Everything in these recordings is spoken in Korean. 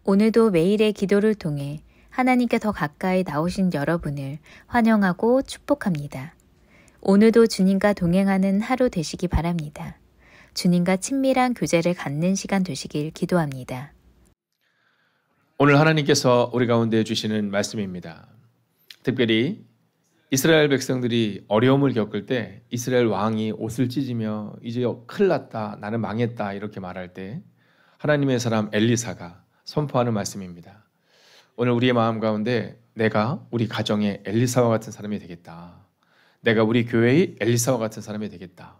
오늘도 매일의 기도를 통해 하나님께 더 가까이 나오신 여러분을 환영하고 축복합니다. 오늘도 주님과 동행하는 하루 되시기 바랍니다. 주님과 친밀한 교제를 갖는 시간 되시길 기도합니다. 오늘 하나님께서 우리 가운데 주시는 말씀입니다. 특별히 이스라엘 백성들이 어려움을 겪을 때 이스라엘 왕이 옷을 찢으며 이제 큰일 났다, 나는 망했다 이렇게 말할 때 하나님의 사람 엘리사가 선포하는 말씀입니다. 오늘 우리의 마음 가운데 내가 우리 가정의 엘리사와 같은 사람이 되겠다. 내가 우리 교회의 엘리사와 같은 사람이 되겠다.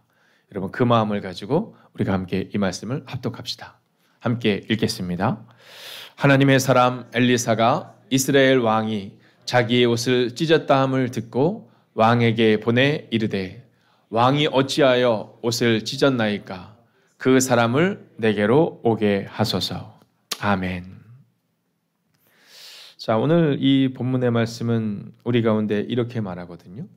여러분 그 마음을 가지고 우리가 함께 이 말씀을 합독합시다. 함께 읽겠습니다. 하나님의 사람 엘리사가 이스라엘 왕이 자기의 옷을 찢었다 함을 듣고 왕에게 보내 이르되 왕이 어찌하여 옷을 찢었나이까 그 사람을 내게로 오게 하소서. 아멘. 자, 오늘 이 본문의 말씀은 우리 가운데 이렇게 말하거든요.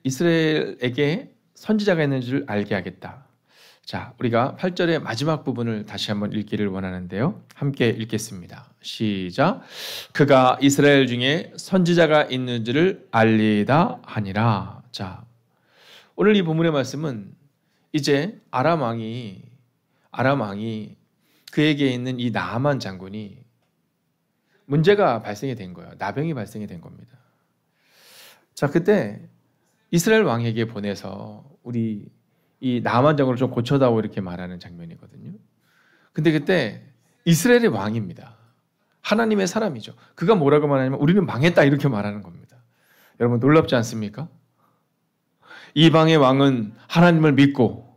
이스라엘에게 선지자가 있는 줄 알게 하겠다. 자, 우리가 8절의 마지막 부분을 다시 한번 읽기를 원하는데요. 함께 읽겠습니다. 시작. 그가 이스라엘 중에 선지자가 있는 줄을 알리다 하니라. 자, 오늘 이 본문의 말씀은 이제 아람 왕이 그에게 있는 이 나아만 장군이 문제가 발생이 된 거예요. 나병이 발생이 된 겁니다. 자, 그때 이스라엘 왕에게 보내서 우리 이 나아만 장군을 좀 고쳐다오 이렇게 말하는 장면이거든요. 근데 그때 이스라엘의 왕입니다. 하나님의 사람이죠. 그가 뭐라고 말하냐면 우리는 망했다 이렇게 말하는 겁니다. 여러분 놀랍지 않습니까? 이방의 왕은 하나님을 믿고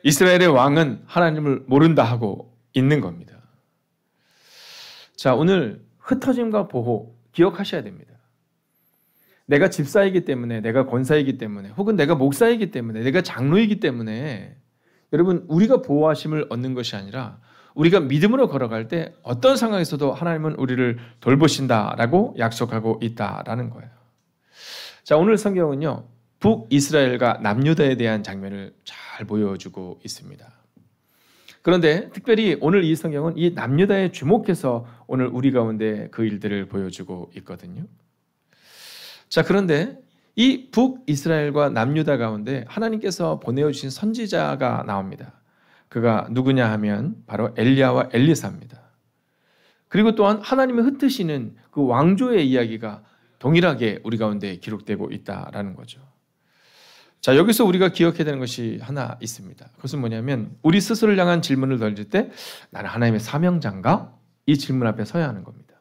이스라엘의 왕은 하나님을 모른다 하고 있는 겁니다. 자, 오늘 흩어짐과 보호 기억하셔야 됩니다. 내가 집사이기 때문에, 내가 권사이기 때문에, 혹은 내가 목사이기 때문에, 내가 장로이기 때문에 여러분 우리가 보호하심을 얻는 것이 아니라 우리가 믿음으로 걸어갈 때 어떤 상황에서도 하나님은 우리를 돌보신다라고 약속하고 있다라는 거예요. 자, 오늘 성경은요. 북이스라엘과 남유다에 대한 장면을 잘 보여주고 있습니다. 그런데 특별히 오늘 이 성경은 이 남유다에 주목해서 오늘 우리 가운데 그 일들을 보여주고 있거든요. 자, 그런데 이 북이스라엘과 남유다 가운데 하나님께서 보내주신 선지자가 나옵니다. 그가 누구냐 하면 바로 엘리야와 엘리사입니다. 그리고 또한 하나님의 흩으시는 그 왕조의 이야기가 동일하게 우리 가운데 기록되고 있다라는 거죠. 자, 여기서 우리가 기억해야 되는 것이 하나 있습니다. 그것은 뭐냐면 우리 스스로를 향한 질문을 던질 때 나는 하나님의 사명자인가? 이 질문 앞에 서야 하는 겁니다.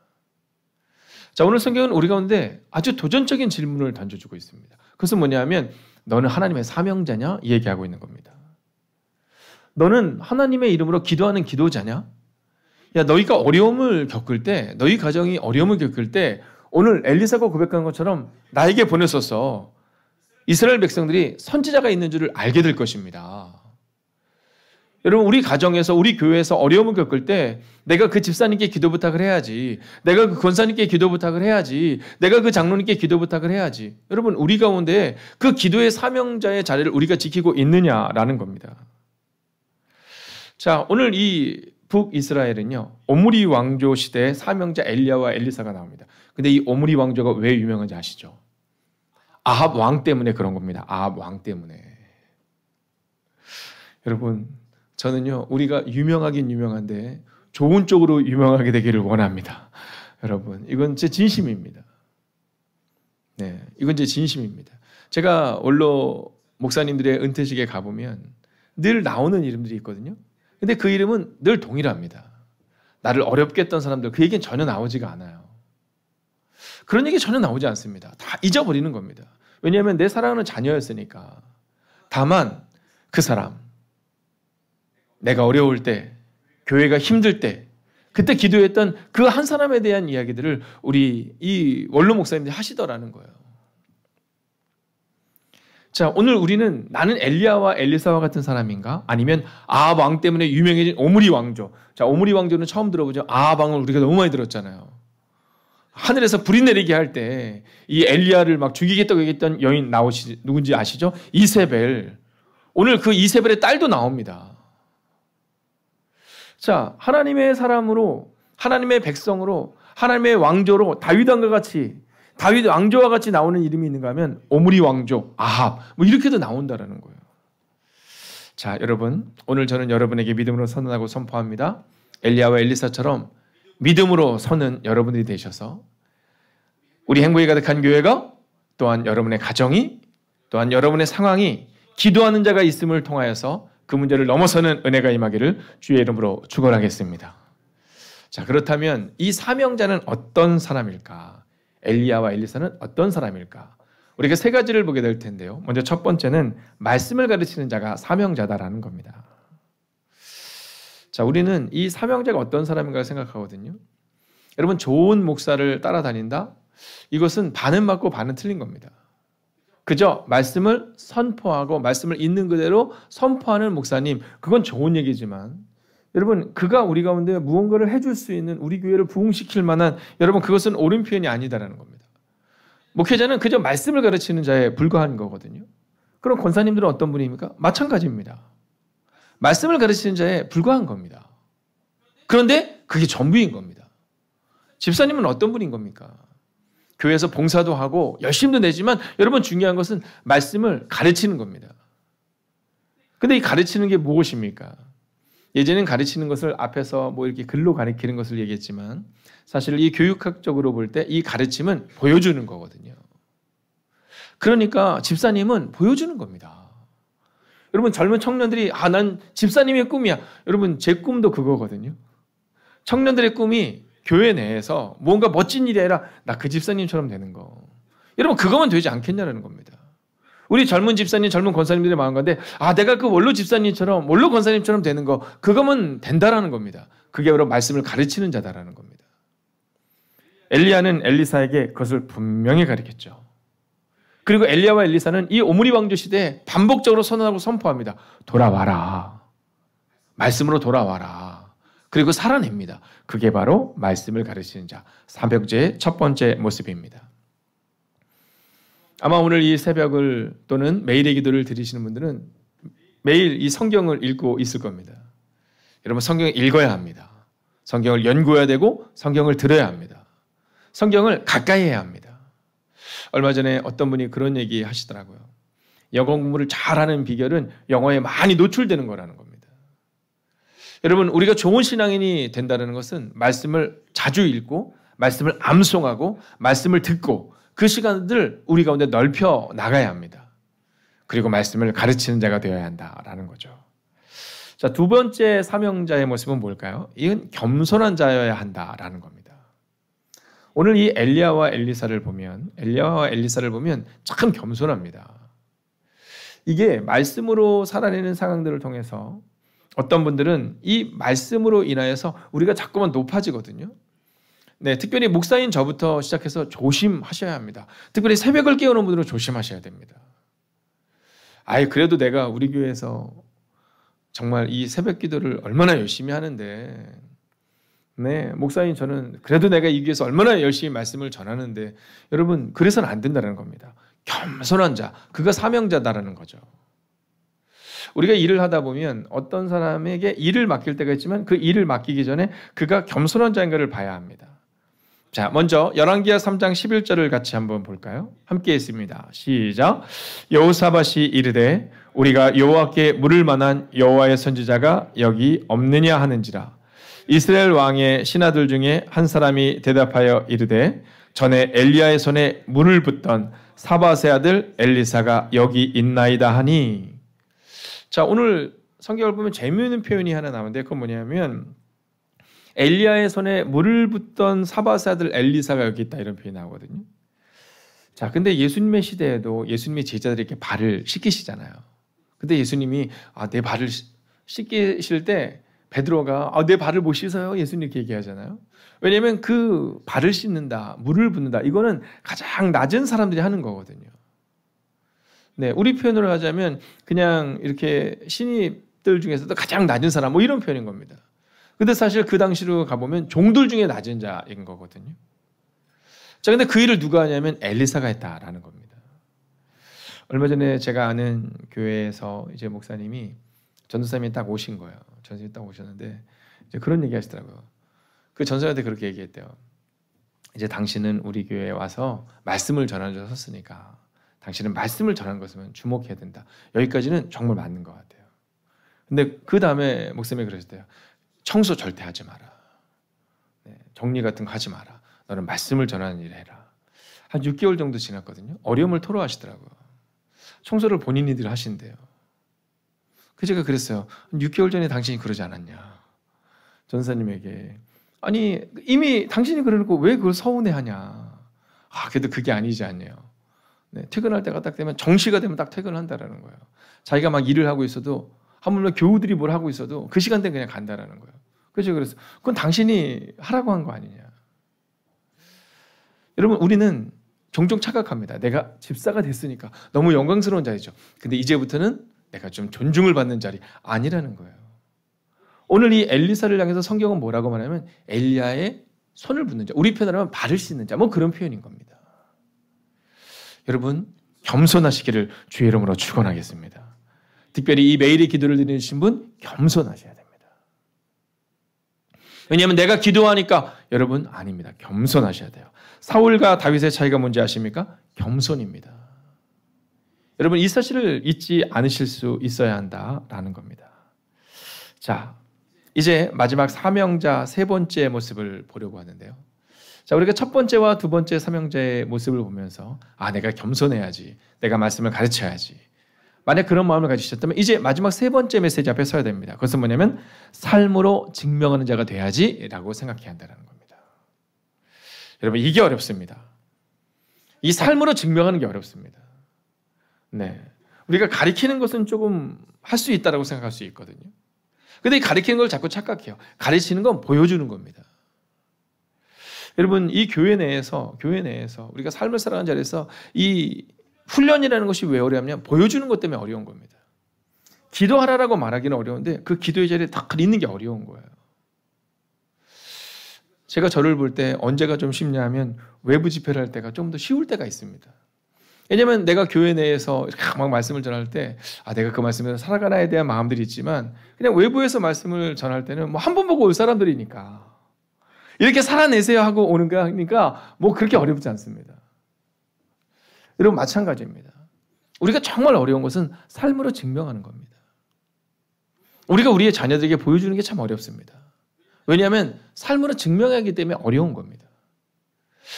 자, 오늘 성경은 우리 가운데 아주 도전적인 질문을 던져주고 있습니다. 그것은 뭐냐면 너는 하나님의 사명자냐? 이 얘기하고 있는 겁니다. 너는 하나님의 이름으로 기도하는 기도자냐? 야, 너희가 어려움을 겪을 때, 너희 가정이 어려움을 겪을 때 오늘 엘리사가 고백한 것처럼 나에게 보내소서 이스라엘 백성들이 선지자가 있는 줄을 알게 될 것입니다. 여러분 우리 가정에서 우리 교회에서 어려움을 겪을 때 내가 그 집사님께 기도 부탁을 해야지. 내가 그 권사님께 기도 부탁을 해야지. 내가 그 장로님께 기도 부탁을 해야지. 여러분 우리 가운데 그 기도의 사명자의 자리를 우리가 지키고 있느냐라는 겁니다. 자, 오늘 이 북이스라엘은요. 오므리 왕조 시대의 사명자 엘리야와 엘리사가 나옵니다. 근데 이 오므리 왕조가 왜 유명한지 아시죠? 아합 왕 때문에 그런 겁니다. 아합 왕 때문에. 여러분 저는요 우리가 유명하긴 유명한데 좋은 쪽으로 유명하게 되기를 원합니다. 여러분 이건 제 진심입니다. 네, 이건 제 진심입니다. 제가 원로 목사님들의 은퇴식에 가보면 늘 나오는 이름들이 있거든요. 근데 그 이름은 늘 동일합니다. 나를 어렵게 했던 사람들 그 얘기는 전혀 나오지가 않아요. 그런 얘기 전혀 나오지 않습니다. 다 잊어버리는 겁니다. 왜냐하면 내 사랑하는 자녀였으니까. 다만 그 사람 내가 어려울 때 교회가 힘들 때 그때 기도했던 그 한 사람에 대한 이야기들을 우리 이 원로 목사님들이 하시더라는 거예요. 자, 오늘 우리는 나는 엘리야와 엘리사와 같은 사람인가? 아니면 아합 왕 때문에 유명해진 오므리 왕조. 자, 오므리 왕조는 처음 들어보죠. 아합 왕을 우리가 너무 많이 들었잖아요. 하늘에서 불이 내리게 할 때 이 엘리야를 막 죽이겠다고 얘기했던 여인 누군지 아시죠? 이세벨. 오늘 그 이세벨의 딸도 나옵니다. 자, 하나님의 사람으로, 하나님의 백성으로, 하나님의 왕조로 다윗 왕과 같이, 다윗 왕조와 같이 나오는 이름이 있는가 하면 오므리 왕조, 아합, 뭐 이렇게도 나온다라는 거예요. 자, 여러분, 오늘 저는 여러분에게 믿음으로 선언하고 선포합니다. 엘리야와 엘리사처럼 믿음으로 서는 여러분들이 되셔서 우리 행복이 가득한 교회가, 또한 여러분의 가정이, 또한 여러분의 상황이 기도하는 자가 있음을 통하여서 그 문제를 넘어서는 은혜가 임하기를 주의 이름으로 축원하겠습니다. 자, 그렇다면 이 사명자는 어떤 사람일까? 엘리야와 엘리사는 어떤 사람일까? 우리가 세 가지를 보게 될 텐데요. 먼저 첫 번째는 말씀을 가르치는 자가 사명자다라는 겁니다. 자, 우리는 이 사명자가 어떤 사람인가 생각하거든요. 여러분, 좋은 목사를 따라다닌다? 이것은 반은 맞고 반은 틀린 겁니다. 그저 말씀을 선포하고 말씀을 있는 그대로 선포하는 목사님, 그건 좋은 얘기지만 여러분, 그가 우리 가운데 무언가를 해줄 수 있는, 우리 교회를 부흥시킬 만한, 여러분, 그것은 옳은 표현이 아니다라는 겁니다. 목회자는 그저 말씀을 가르치는 자에 불과한 거거든요. 그럼 권사님들은 어떤 분입니까? 마찬가지입니다. 말씀을 가르치는 자에 불과한 겁니다. 그런데 그게 전부인 겁니다. 집사님은 어떤 분인 겁니까? 교회에서 봉사도 하고 열심도 내지만 여러분, 중요한 것은 말씀을 가르치는 겁니다. 근데 이 가르치는 게 무엇입니까? 예전엔 가르치는 것을 앞에서 뭐 이렇게 글로 가르치는 것을 얘기했지만 사실 이 교육학적으로 볼 때 이 가르침은 보여주는 거거든요. 그러니까 집사님은 보여주는 겁니다. 여러분, 젊은 청년들이 난 집사님의 꿈이야. 여러분, 제 꿈도 그거거든요. 청년들의 꿈이 교회 내에서 뭔가 멋진 일이 아니라 나 그 집사님처럼 되는 거. 여러분, 그거만 되지 않겠냐라는 겁니다. 우리 젊은 집사님, 젊은 권사님들의 마음 가운데 내가 그 원로 집사님처럼, 원로 권사님처럼 되는 거, 그거면 된다라는 겁니다. 그게 바로 말씀을 가르치는 자다라는 겁니다. 엘리야는 엘리사에게 그것을 분명히 가르쳤죠. 그리고 엘리야와 엘리사는 이 오므리 왕조 시대에 반복적으로 선언하고 선포합니다. 돌아와라. 말씀으로 돌아와라. 그리고 살아냅니다. 그게 바로 말씀을 가르치는 자, 사명자의 첫 번째 모습입니다. 아마 오늘 이 새벽을 또는 매일의 기도를 드리시는 분들은 매일 이 성경을 읽고 있을 겁니다. 여러분, 성경을 읽어야 합니다. 성경을 연구해야 되고 성경을 들어야 합니다. 성경을 가까이 해야 합니다. 얼마 전에 어떤 분이 그런 얘기 하시더라고요. 영어 공부를 잘하는 비결은 영어에 많이 노출되는 거라는 겁니다. 여러분, 우리가 좋은 신앙인이 된다는 것은 말씀을 자주 읽고 말씀을 암송하고 말씀을 듣고 그 시간들 우리 가운데 넓혀 나가야 합니다. 그리고 말씀을 가르치는 자가 되어야 한다라는 거죠. 자, 두 번째 사명자의 모습은 뭘까요? 이건 겸손한 자여야 한다라는 겁니다. 오늘 이 엘리야와 엘리사를 보면 참 겸손합니다. 이게 말씀으로 살아내는 상황들을 통해서 어떤 분들은 이 말씀으로 인하여서 우리가 자꾸만 높아지거든요. 네, 특별히 목사인 저부터 시작해서 조심하셔야 합니다. 특별히 새벽을 깨우는 분들은 조심하셔야 됩니다. 그래도 내가 우리 교회에서 정말 이 새벽 기도를 얼마나 열심히 하는데, 네, 목사인 저는 그래도 내가 이 교회에서 얼마나 열심히 말씀을 전하는데, 여러분, 그래서는 안 된다는 겁니다. 겸손한 자, 그가 사명자다라는 거죠. 우리가 일을 하다 보면 어떤 사람에게 일을 맡길 때가 있지만 그 일을 맡기기 전에 그가 겸손한 자인가를 봐야 합니다. 자, 먼저 열왕기하 3장 11절을 같이 한번 볼까요? 함께 있습니다. 시작. 여호사밧이 이르되 우리가 여호와께 물을 만한 여호와의 선지자가 여기 없느냐 하는지라. 이스라엘 왕의 신하들 중에 한 사람이 대답하여 이르되 전에 엘리야의 손에 물을 붓던 사밧의 아들 엘리사가 여기 있나이다 하니. 자, 오늘 성경을 보면 재미있는 표현이 하나 나오는데 그건 뭐냐면 엘리야의 손에 물을 붓던 사밧의 아들 엘리사가 여기 있다, 이런 표현이 나오거든요. 자, 근데 예수님의 시대에도 예수님의 제자들이 이렇게 발을 씻기시잖아요. 근데 예수님이 내 발을 씻기실 때 베드로가 내 발을 못 씻어요, 예수님 이렇게 얘기하잖아요. 왜냐하면 그 발을 씻는다, 물을 붓는다, 이거는 가장 낮은 사람들이 하는 거거든요. 네, 우리 표현으로 하자면 그냥 이렇게 신입들 중에서도 가장 낮은 사람, 뭐 이런 표현인 겁니다. 근데 사실 그 당시로 가보면 종들 중에 낮은 자인 거거든요. 자, 근데 그 일을 누가 하냐면 엘리사가 했다라는 겁니다. 얼마 전에 제가 아는 교회에서 이제 목사님이 전도사님이 딱 오신 거예요. 전도사님이 딱 오셨는데 이제 그런 얘기 하시더라고요. 그 전도사한테 그렇게 얘기했대요. 이제 당신은 우리 교회에 와서 말씀을 전하는 줄 섰으니까 당신은 말씀을 전하는 것은 주목해야 된다. 여기까지는 정말 맞는 것 같아요. 근데 그 다음에 목사님이 그러셨대요. 청소 절대 하지 마라. 정리 같은 거 하지 마라. 너는 말씀을 전하는 일을 해라. 한 6개월 정도 지났거든요. 어려움을 토로하시더라고요. 청소를 본인이들 하신대요. 그 제가 그랬어요. 6개월 전에 당신이 그러지 않았냐. 전사님에게. 아니 이미 당신이 그러고 왜 그걸 서운해하냐. 그래도 그게 아니지 않네요. 퇴근할 때가 딱 되면 정시가 되면 딱 퇴근한다라는 거예요. 자기가 막 일을 하고 있어도 하물며 교우들이 뭘 하고 있어도 그 시간대는 그냥 간다라는 거예요. 그래서 그건 당신이 하라고 한 거 아니냐. 여러분 우리는 종종 착각합니다. 내가 집사가 됐으니까 너무 영광스러운 자리죠. 근데 이제부터는 내가 좀 존중을 받는 자리 아니라는 거예요. 오늘 이 엘리사를 향해서 성경은 뭐라고 말하면 엘리야의 손을 붙는 자, 우리 편으로 하면 발을 씻는 자, 뭐 그런 표현인 겁니다. 여러분 겸손하시기를 주의 이름으로 축원하겠습니다. 특별히 이 매일의 기도를 드리신 분 겸손하셔야 됩니다. 왜냐하면 내가 기도하니까 여러분 아닙니다. 겸손하셔야 돼요. 사울과 다윗의 차이가 뭔지 아십니까? 겸손입니다. 여러분 이 사실을 잊지 않으실 수 있어야 한다라는 겁니다. 자, 이제 마지막 사명자 세 번째 모습을 보려고 하는데요. 자, 우리가 첫 번째와 두 번째 사명자의 모습을 보면서 내가 겸손해야지. 내가 말씀을 가르쳐야지. 만약 그런 마음을 가지셨다면 이제 마지막 세 번째 메시지 앞에 서야 됩니다. 그것은 뭐냐면 삶으로 증명하는 자가 돼야지라고 생각해야 한다는 겁니다. 여러분 이게 어렵습니다. 이 삶으로 증명하는 게 어렵습니다. 네, 우리가 가리키는 것은 조금 할 수 있다라고 생각할 수 있거든요. 근데 이 가리키는 걸 자꾸 착각해요. 가르치는 건 보여주는 겁니다. 여러분 이 교회 내에서 우리가 삶을 살아가는 자리에서 이 훈련이라는 것이 왜 어려우냐면 보여주는 것 때문에 어려운 겁니다. 기도하라라고 말하기는 어려운데 그 기도의 자리에 딱 있는 게 어려운 거예요. 제가 저를 볼 때 언제가 좀 쉽냐 하면 외부 집회를 할 때가 좀 더 쉬울 때가 있습니다. 왜냐하면 내가 교회 내에서 막 말씀을 전할 때 내가 그 말씀을 살아가나에 대한 마음들이 있지만 그냥 외부에서 말씀을 전할 때는 뭐 한 번 보고 올 사람들이니까 이렇게 살아내세요 하고 오는 거니까 뭐 그렇게 어렵지 않습니다. 여러분 마찬가지입니다. 우리가 정말 어려운 것은 삶으로 증명하는 겁니다. 우리가 우리의 자녀들에게 보여주는 게 참 어렵습니다. 왜냐하면 삶으로 증명하기 때문에 어려운 겁니다.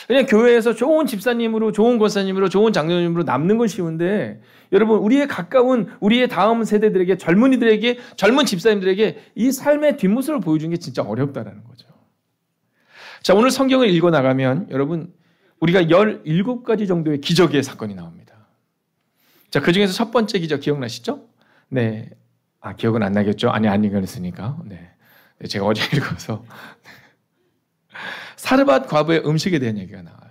그냥 교회에서 좋은 집사님으로, 좋은 권사님으로, 좋은 장로님으로 남는 건 쉬운데 여러분 우리의 가까운 우리의 다음 세대들에게 젊은이들에게 젊은 집사님들에게 이 삶의 뒷모습을 보여주는 게 진짜 어렵다라는 거죠. 자, 오늘 성경을 읽어 나가면 여러분 우리가 17가지 정도의 기적의 사건이 나옵니다. 자, 그 중에서 첫 번째 기적 기억나시죠? 네. 기억은 안 나겠죠? 안 읽었으니까. 네. 제가 어제 읽어서. 사르밧 과부의 음식에 대한 얘기가 나와요.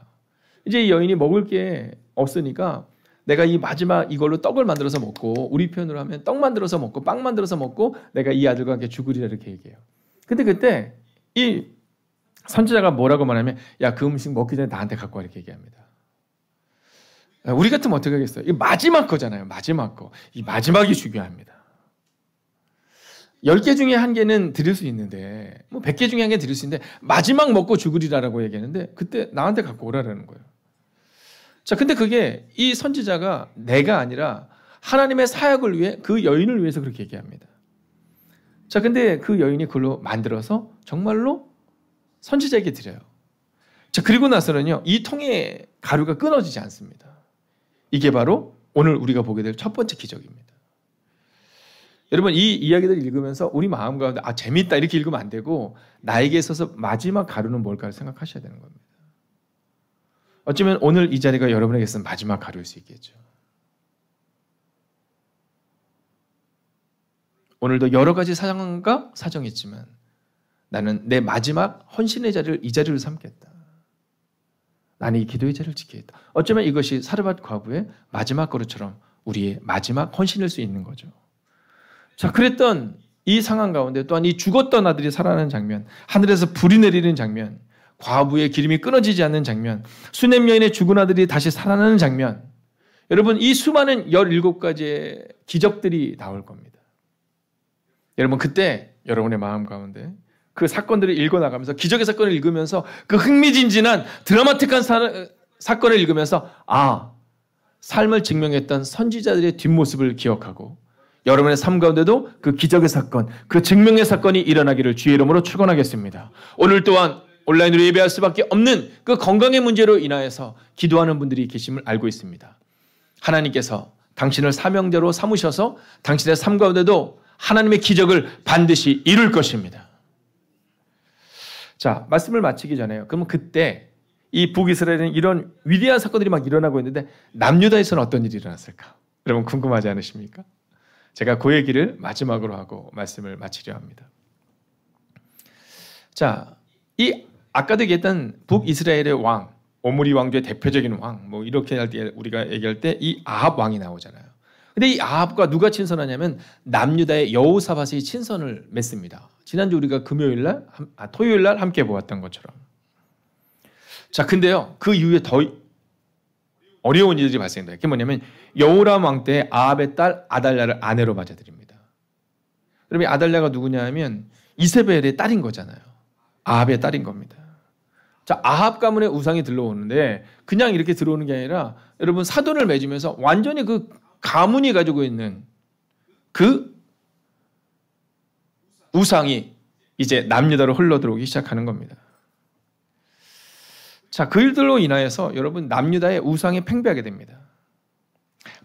이제 이 여인이 먹을 게 없으니까 내가 이 마지막 이걸로 떡을 만들어서 먹고 우리 표현으로 하면 떡 만들어서 먹고 빵 만들어서 먹고 내가 이 아들과 함께 죽으리라 이렇게 얘기해요. 근데 그때 이 선지자가 뭐라고 말하면 야, 그 음식 먹기 전에 나한테 갖고 와 이렇게 얘기합니다. 우리 같으면 어떻게 하겠어요? 이 마지막 거잖아요. 마지막 거. 이 마지막이 중요합니다. 10개 중에 1개는 드릴 수 있는데 뭐 100개 중에 1개 드릴 수 있는데 마지막 먹고 죽으리라고 얘기하는데 그때 나한테 갖고 오라라는 거예요. 자, 근데 그게 이 선지자가 내가 아니라 하나님의 사역을 위해 그 여인을 위해서 그렇게 얘기합니다. 자, 근데 그 여인이 그걸로 만들어서 정말로 선지자에게 드려요. 자, 그리고 나서는요, 이 통의 가루가 끊어지지 않습니다. 이게 바로 오늘 우리가 보게 될 첫 번째 기적입니다. 여러분 이 이야기를 읽으면서 우리 마음 가운데 재밌다 이렇게 읽으면 안 되고 나에게 있어서 마지막 가루는 뭘까 생각하셔야 되는 겁니다. 어쩌면 오늘 이 자리가 여러분에게 있어서 마지막 가루일 수 있겠죠. 오늘도 여러 가지 상황과 사정이 있지만 나는 내 마지막 헌신의 자리를 이 자리를 삼겠다. 나는 이 기도의 자리를 지키겠다. 어쩌면 이것이 사르밧 과부의 마지막 거루처럼 우리의 마지막 헌신일 수 있는 거죠. 자, 그랬던 이 상황 가운데 또한 이 죽었던 아들이 살아나는 장면, 하늘에서 불이 내리는 장면, 과부의 기름이 끊어지지 않는 장면, 수넴 여인의 죽은 아들이 다시 살아나는 장면, 여러분 이 수많은 17가지의 기적들이 나올 겁니다. 여러분 그때 여러분의 마음 가운데 그 사건들을 읽어나가면서 기적의 사건을 읽으면서 그 흥미진진한 드라마틱한 사건을 읽으면서 삶을 증명했던 선지자들의 뒷모습을 기억하고 여러분의 삶 가운데도 그 기적의 사건, 그 증명의 사건이 일어나기를 주의 이름으로 축원하겠습니다. 오늘 또한 온라인으로 예배할 수밖에 없는 그 건강의 문제로 인하여서 기도하는 분들이 계심을 알고 있습니다. 하나님께서 당신을 사명자로 삼으셔서 당신의 삶 가운데도 하나님의 기적을 반드시 이룰 것입니다. 자, 말씀을 마치기 전에요. 그러면 그때 이 북이스라엘은 이런 위대한 사건들이 막 일어나고 있는데 남유다에서는 어떤 일이 일어났을까? 여러분 궁금하지 않으십니까? 제가 그 얘기를 마지막으로 하고 말씀을 마치려 합니다. 자, 이 아까도 얘기했던 북이스라엘의 왕, 오므리 왕조의 대표적인 왕, 뭐 이렇게 할 때 우리가 얘기할 때 이 아합 왕이 나오잖아요. 근데 이 아합과 누가 친선하냐면 남유다의 여호사밧이 친선을 맺습니다. 지난주 우리가 토요일 날 함께 보았던 것처럼. 자, 근데요, 그 이후에 더 어려운 일들이 발생합니다. 그게 뭐냐면 여호람 왕 때 아합의 딸 아달랴를 아내로 맞아들입니다. 그러면 아달랴가 누구냐 하면 이세벨의 딸인 거잖아요. 아합의 딸인 겁니다. 자, 아합 가문의 우상이 들어오는데 그냥 이렇게 들어오는 게 아니라 여러분 사돈을 맺으면서 완전히 그 가문이 가지고 있는 그 우상이 이제 남유다로 흘러들어오기 시작하는 겁니다. 자, 그 일들로 인하여서 여러분 남유다의 우상이 팽배하게 됩니다.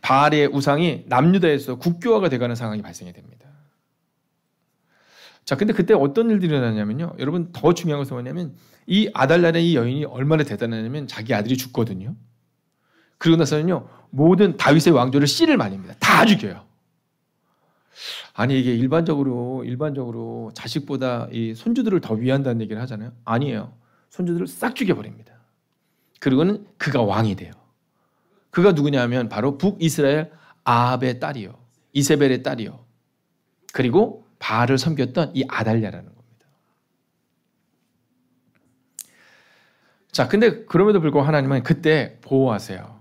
바알의 우상이 남유다에서 국교화가 돼가는 상황이 발생이 됩니다. 자, 근데 그때 어떤 일들이 일어나냐면요. 여러분 더 중요한 것은 뭐냐면 이 아달랴라는 이 여인이 얼마나 대단하냐면 자기 아들이 죽거든요. 그리고 나서는요. 모든 다윗의 왕조를 씨를 말립니다. 다 죽여요. 아니 이게 일반적으로 자식보다 이 손주들을 더 위한다는 얘기를 하잖아요. 아니에요. 손주들을 싹 죽여버립니다. 그리고는 그가 왕이 돼요. 그가 누구냐 하면 바로 북이스라엘 아합의 딸이요. 이세벨의 딸이요. 그리고 바알을 섬겼던 이 아달랴라는 겁니다. 자, 근데 그럼에도 불구하고 하나님은 그때 보호하세요.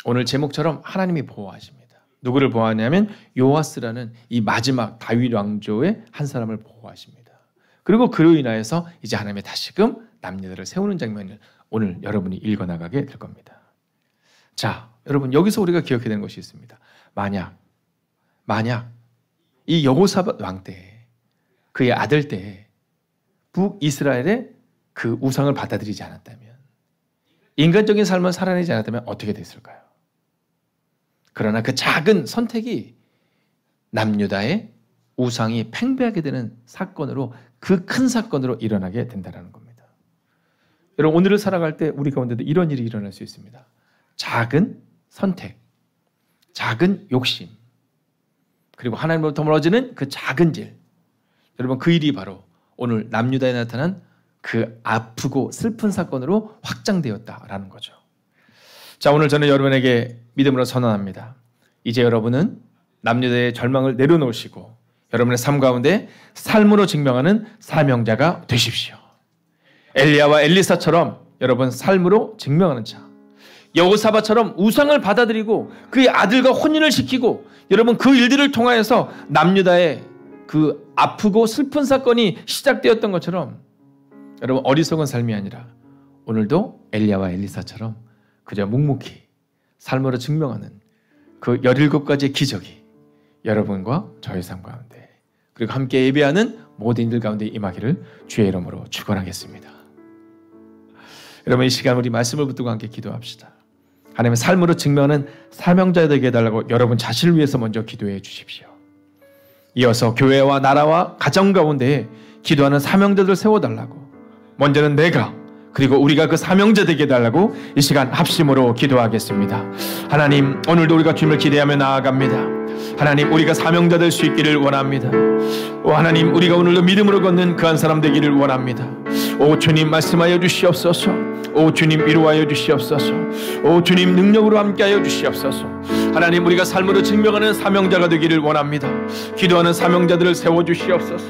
오늘 제목처럼 하나님이 보호하십니다. 누구를 보호하냐면 요아스라는 이 마지막 다윗 왕조의 한 사람을 보호하십니다. 그리고 그로 인하여서 이제 하나님이 다시금 남녀들을 세우는 장면을 오늘 여러분이 읽어나가게 될 겁니다. 자, 여러분 여기서 우리가 기억해야 되는 것이 있습니다. 만약 이 여호사밧 왕 때 그의 아들 때 북이스라엘의 그 우상을 받아들이지 않았다면 인간적인 삶을 살아내지 않았다면 어떻게 됐을까요? 그러나 그 작은 선택이 남유다의 우상이 팽배하게 되는 사건으로 그 큰 사건으로 일어나게 된다는 겁니다. 여러분 오늘을 살아갈 때 우리 가운데도 이런 일이 일어날 수 있습니다. 작은 선택, 작은 욕심, 그리고 하나님으로부터 멀어지는 그 작은 질. 여러분 그 일이 바로 오늘 남유다에 나타난 그 아프고 슬픈 사건으로 확장되었다라는 거죠. 자, 오늘 저는 여러분에게 믿음으로 선언합니다. 이제 여러분은 남유다의 절망을 내려놓으시고 여러분의 삶 가운데 삶으로 증명하는 사명자가 되십시오. 엘리야와 엘리사처럼 여러분 삶으로 증명하는 자, 여호사밧처럼 우상을 받아들이고 그의 아들과 혼인을 시키고 여러분 그 일들을 통하여서 남유다의 그 아프고 슬픈 사건이 시작되었던 것처럼 여러분 어리석은 삶이 아니라 오늘도 엘리야와 엘리사처럼 그저 묵묵히 삶으로 증명하는 그 17가지의 기적이 여러분과 저의 삶 가운데 그리고 함께 예배하는 모든 이들 가운데 임하기를 주의 이름으로 축원하겠습니다. 여러분 이 시간 우리 말씀을 붙들고 함께 기도합시다. 하나님의 삶으로 증명하는 사명자 되게 해달라고 여러분 자신을 위해서 먼저 기도해 주십시오. 이어서 교회와 나라와 가정 가운데 기도하는 사명자들을 세워달라고 먼저는 내가 그리고 우리가 그 사명자 되게 해달라고 이 시간 합심으로 기도하겠습니다. 하나님 오늘도 우리가 주님을 기대하며 나아갑니다. 하나님 우리가 사명자 될 수 있기를 원합니다. 오 하나님 우리가 오늘도 믿음으로 걷는 그 한 사람 되기를 원합니다. 오 주님 말씀하여 주시옵소서. 오 주님 위로하여 주시옵소서. 오 주님 능력으로 함께하여 주시옵소서. 하나님, 우리가 삶으로 증명하는 사명자가 되기를 원합니다. 기도하는 사명자들을 세워주시옵소서.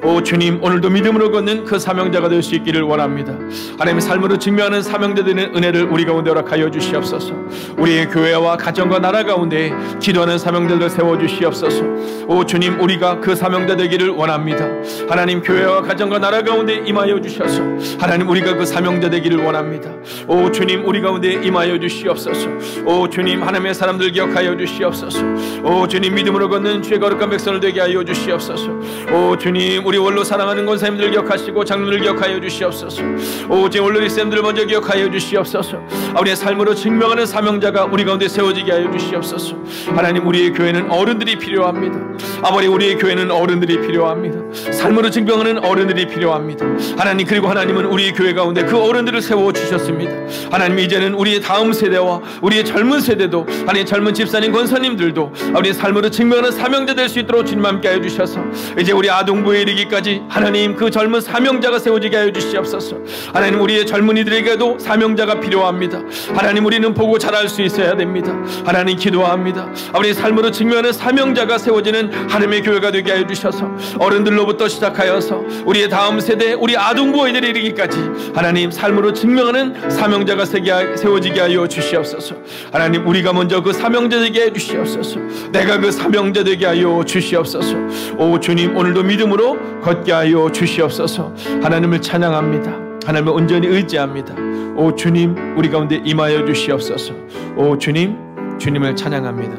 오 주님, 오늘도 믿음으로 걷는 그 사명자가 될 수 있기를 원합니다. 하나님의 삶으로 증명하는 사명자들의 은혜를 우리 가운데 허락하여 주시옵소서. 우리의 교회와 가정과 나라 가운데 기도하는 사명자들을 세워주시옵소서. 오 주님, 우리가 그 사명자 되기를 원합니다. 하나님, 교회와 가정과 나라 가운데 임하여 주셔서 하나님, 우리가 그 사명자 되기를 원합니다. 오 주님, 우리 가운데 임하여 주시옵소서. 오 주님, 하나님의 사람들 기억하여 주시옵소서. 오 주님, 믿음으로 걷는 주의 거룩한 백성을 되게 하여 주시옵소서. 오 주님, 우리 원로 사랑하는 권사님들 기억하시고 장로들 기억하여 주시옵소서. 오 주님, 원로 리쌤들 먼저 기억하여 주시옵소서. 우리의 삶으로 증명하는 사명자가 우리 가운데 세워지게 하여 주시옵소서. 하나님, 우리의 교회는 어른들이 필요합니다. 아버지, 우리의 교회는 어른들이 필요합니다. 삶으로 증명하는 어른들이 필요합니다. 하나님, 그리고 하나님은 우리 교회 가운데 그 어른들을 세워주셨습니다. 하나님, 이제는 우리의 다음 세대와 우리의 젊은 세대도, 하나님, 젊은 집사님, 권사님들도 우리의 삶으로 증명하는 사명자 될 수 있도록 주님 함께 하여 주셔서 이제 우리 아동부에 이르기까지 하나님, 그 젊은 사명자가 세워지게 하여 주시옵소서. 하나님, 우리의 젊은이들에게도 사명자가 필요합니다. 하나님, 우리는 보고 자랄 수 있어야 됩니다. 하나님, 기도합니다. 우리의 삶으로 증명하는 사명자가 세워지는 하나님의 교회가 되게 하여 주셔서 어른들로부터 시작하여서 우리의 다음 세대, 우리 아동부에 이르기까지 하나님, 삶으로 증명하는 사명자가 세워지게 하여 주시옵소서. 하나님, 우리가 먼저 그 사명자 되게 해 주시옵소서. 내가 그 사명자 되게 하여 주시옵소서. 오 주님, 오늘도 믿음으로 걷게 하여 주시옵소서. 하나님을 찬양합니다. 하나님을 온전히 의지합니다. 오 주님, 우리 가운데 임하여 주시옵소서. 오 주님, 주님을 찬양합니다.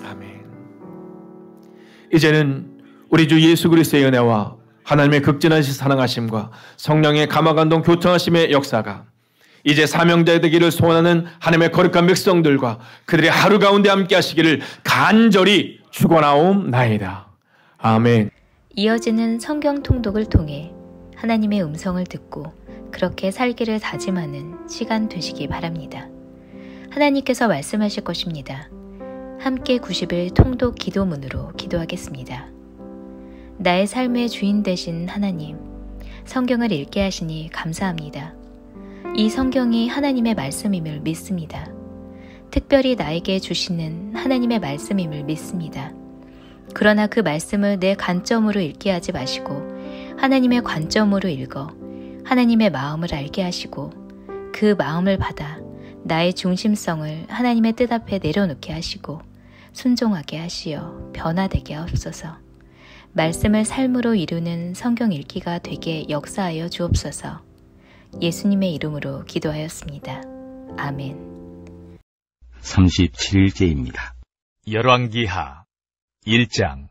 아멘. 이제는 우리 주 예수 그리스도의 은혜와 하나님의 극진하신 사랑하심과 성령의 감화감동 교통하심의 역사가 이제 사명자 되기를 소원하는 하나님의 거룩한 백성들과 그들의 하루 가운데 함께 하시기를 간절히 축원하옵나이다. 아멘. 이어지는 성경 통독을 통해 하나님의 음성을 듣고 그렇게 살기를 다짐하는 시간 되시기 바랍니다. 하나님께서 말씀하실 것입니다. 함께 90일 통독 기도문으로 기도하겠습니다. 나의 삶의 주인 되신 하나님, 성경을 읽게 하시니 감사합니다. 이 성경이 하나님의 말씀임을 믿습니다. 특별히 나에게 주시는 하나님의 말씀임을 믿습니다. 그러나 그 말씀을 내 관점으로 읽게 하지 마시고 하나님의 관점으로 읽어 하나님의 마음을 알게 하시고 그 마음을 받아 나의 중심성을 하나님의 뜻 앞에 내려놓게 하시고 순종하게 하시어 변화되게 하옵소서. 말씀을 삶으로 이루는 성경 읽기가 되게 역사하여 주옵소서. 예수님의 이름으로 기도하였습니다. 아멘. 37일째입니다. 열왕기하 1장.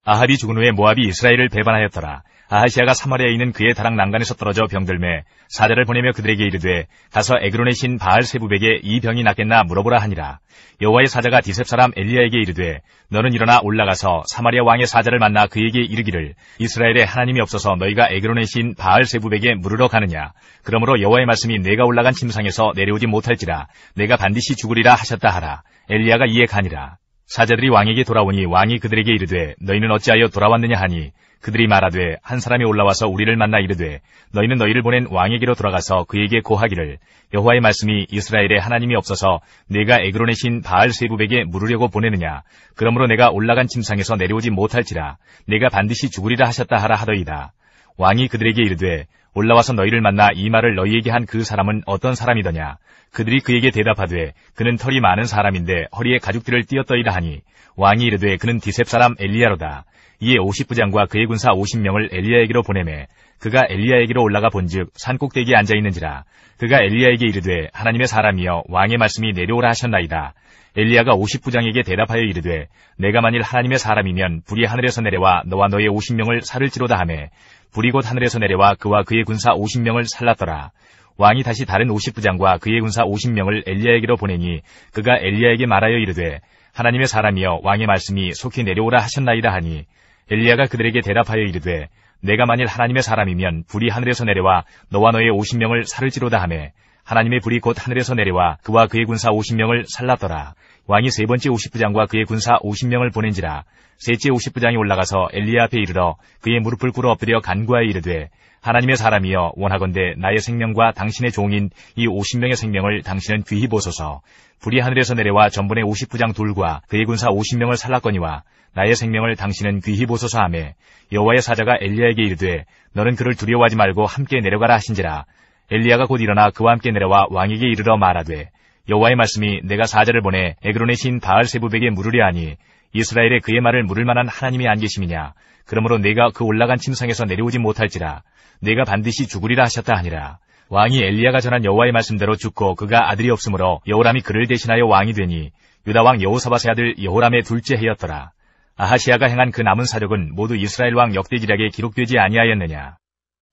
아합이 죽은 후에 모압이 이스라엘을 배반하였더라. 아하시아가 사마리아에 있는 그의 다락 난간에서 떨어져 병들매 사자를 보내며 그들에게 이르되 가서 에그론의 신 바알세부백에 이 병이 낫겠나 물어보라 하니라. 여호와의 사자가 디셉 사람 엘리야에게 이르되 너는 일어나 올라가서 사마리아 왕의 사자를 만나 그에게 이르기를 이스라엘에 하나님이 없어서 너희가 에그론의 신 바알세부백에 물으러 가느냐. 그러므로 여호와의 말씀이 내가 올라간 침상에서 내려오지 못할지라 내가 반드시 죽으리라 하셨다 하라. 엘리야가 이에 가니라. 사자들이 왕에게 돌아오니 왕이 그들에게 이르되 너희는 어찌하여 돌아왔느냐 하니 그들이 말하되 한 사람이 올라와서 우리를 만나 이르되 너희는 너희를 보낸 왕에게로 돌아가서 그에게 고하기를 여호와의 말씀이 이스라엘에 하나님이 없어서 내가 에그론의 신 바알세부백에 물으려고 보내느냐. 그러므로 내가 올라간 침상에서 내려오지 못할지라 내가 반드시 죽으리라 하셨다 하라 하더이다. 왕이 그들에게 이르되 올라와서 너희를 만나 이 말을 너희에게 한 그 사람은 어떤 사람이더냐. 그들이 그에게 대답하되 그는 털이 많은 사람인데 허리에 가죽띠를 띄었더이다 하니 왕이 이르되 그는 디셉 사람 엘리야로다. 이에 50부장과 그의 군사 50명을 엘리야에게로 보내매 그가 엘리야에게로 올라가 본즉 산꼭대기에 앉아있는지라. 그가 엘리야에게 이르되 하나님의 사람이여 왕의 말씀이 내려오라 하셨나이다. 엘리야가 50부장에게 대답하여 이르되 내가 만일 하나님의 사람이면 불이 하늘에서 내려와 너와 너의 50명을 살을지로다 하매 불이 곧 하늘에서 내려와 그와 그의 군사 50명을 살랐더라. 왕이 다시 다른 50부장과 그의 군사 50명을 엘리야에게로 보내니 그가 엘리야에게 말하여 이르되 하나님의 사람이여 왕의 말씀이 속히 내려오라 하셨나이다 하니 엘리야가 그들에게 대답하여 이르되 내가 만일 하나님의 사람이면 불이 하늘에서 내려와 너와 너의 50명을 살을지로다 하매 하나님의 불이 곧 하늘에서 내려와 그와 그의 군사 50명을 살랐더라. 왕이 세 번째 50부장과 그의 군사 50명을 보낸지라. 셋째 50부장이 올라가서 엘리야 앞에 이르러 그의 무릎을 꿇어 엎드려 간구하여 이르되 하나님의 사람이여 원하건대 나의 생명과 당신의 종인 이 50명의 생명을 당신은 귀히 보소서. 불이 하늘에서 내려와 전번의 50부장 둘과 그의 군사 50명을 살랐거니와 나의 생명을 당신은 귀히 보소서 하매 여호와의 사자가 엘리야에게 이르되 너는 그를 두려워하지 말고 함께 내려가라 하신지라. 엘리야가 곧 일어나 그와 함께 내려와 왕에게 이르러 말하되 여호와의 말씀이 내가 사자를 보내 에그론의 신 바알세부백에 물으려 하니 이스라엘에 그의 말을 물을 만한 하나님이 안 계심이냐. 그러므로 내가 그 올라간 침상에서 내려오지 못할지라. 내가 반드시 죽으리라 하셨다 하니라. 왕이 엘리야가 전한 여호와의 말씀대로 죽고 그가 아들이 없으므로 여호람이 그를 대신하여 왕이 되니 유다 왕 여호사밧의 아들 여호람의 둘째 해였더라. 아하시야가 행한 그 남은 사적은 모두 이스라엘 왕 역대지략에 기록되지 아니하였느냐.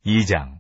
2장.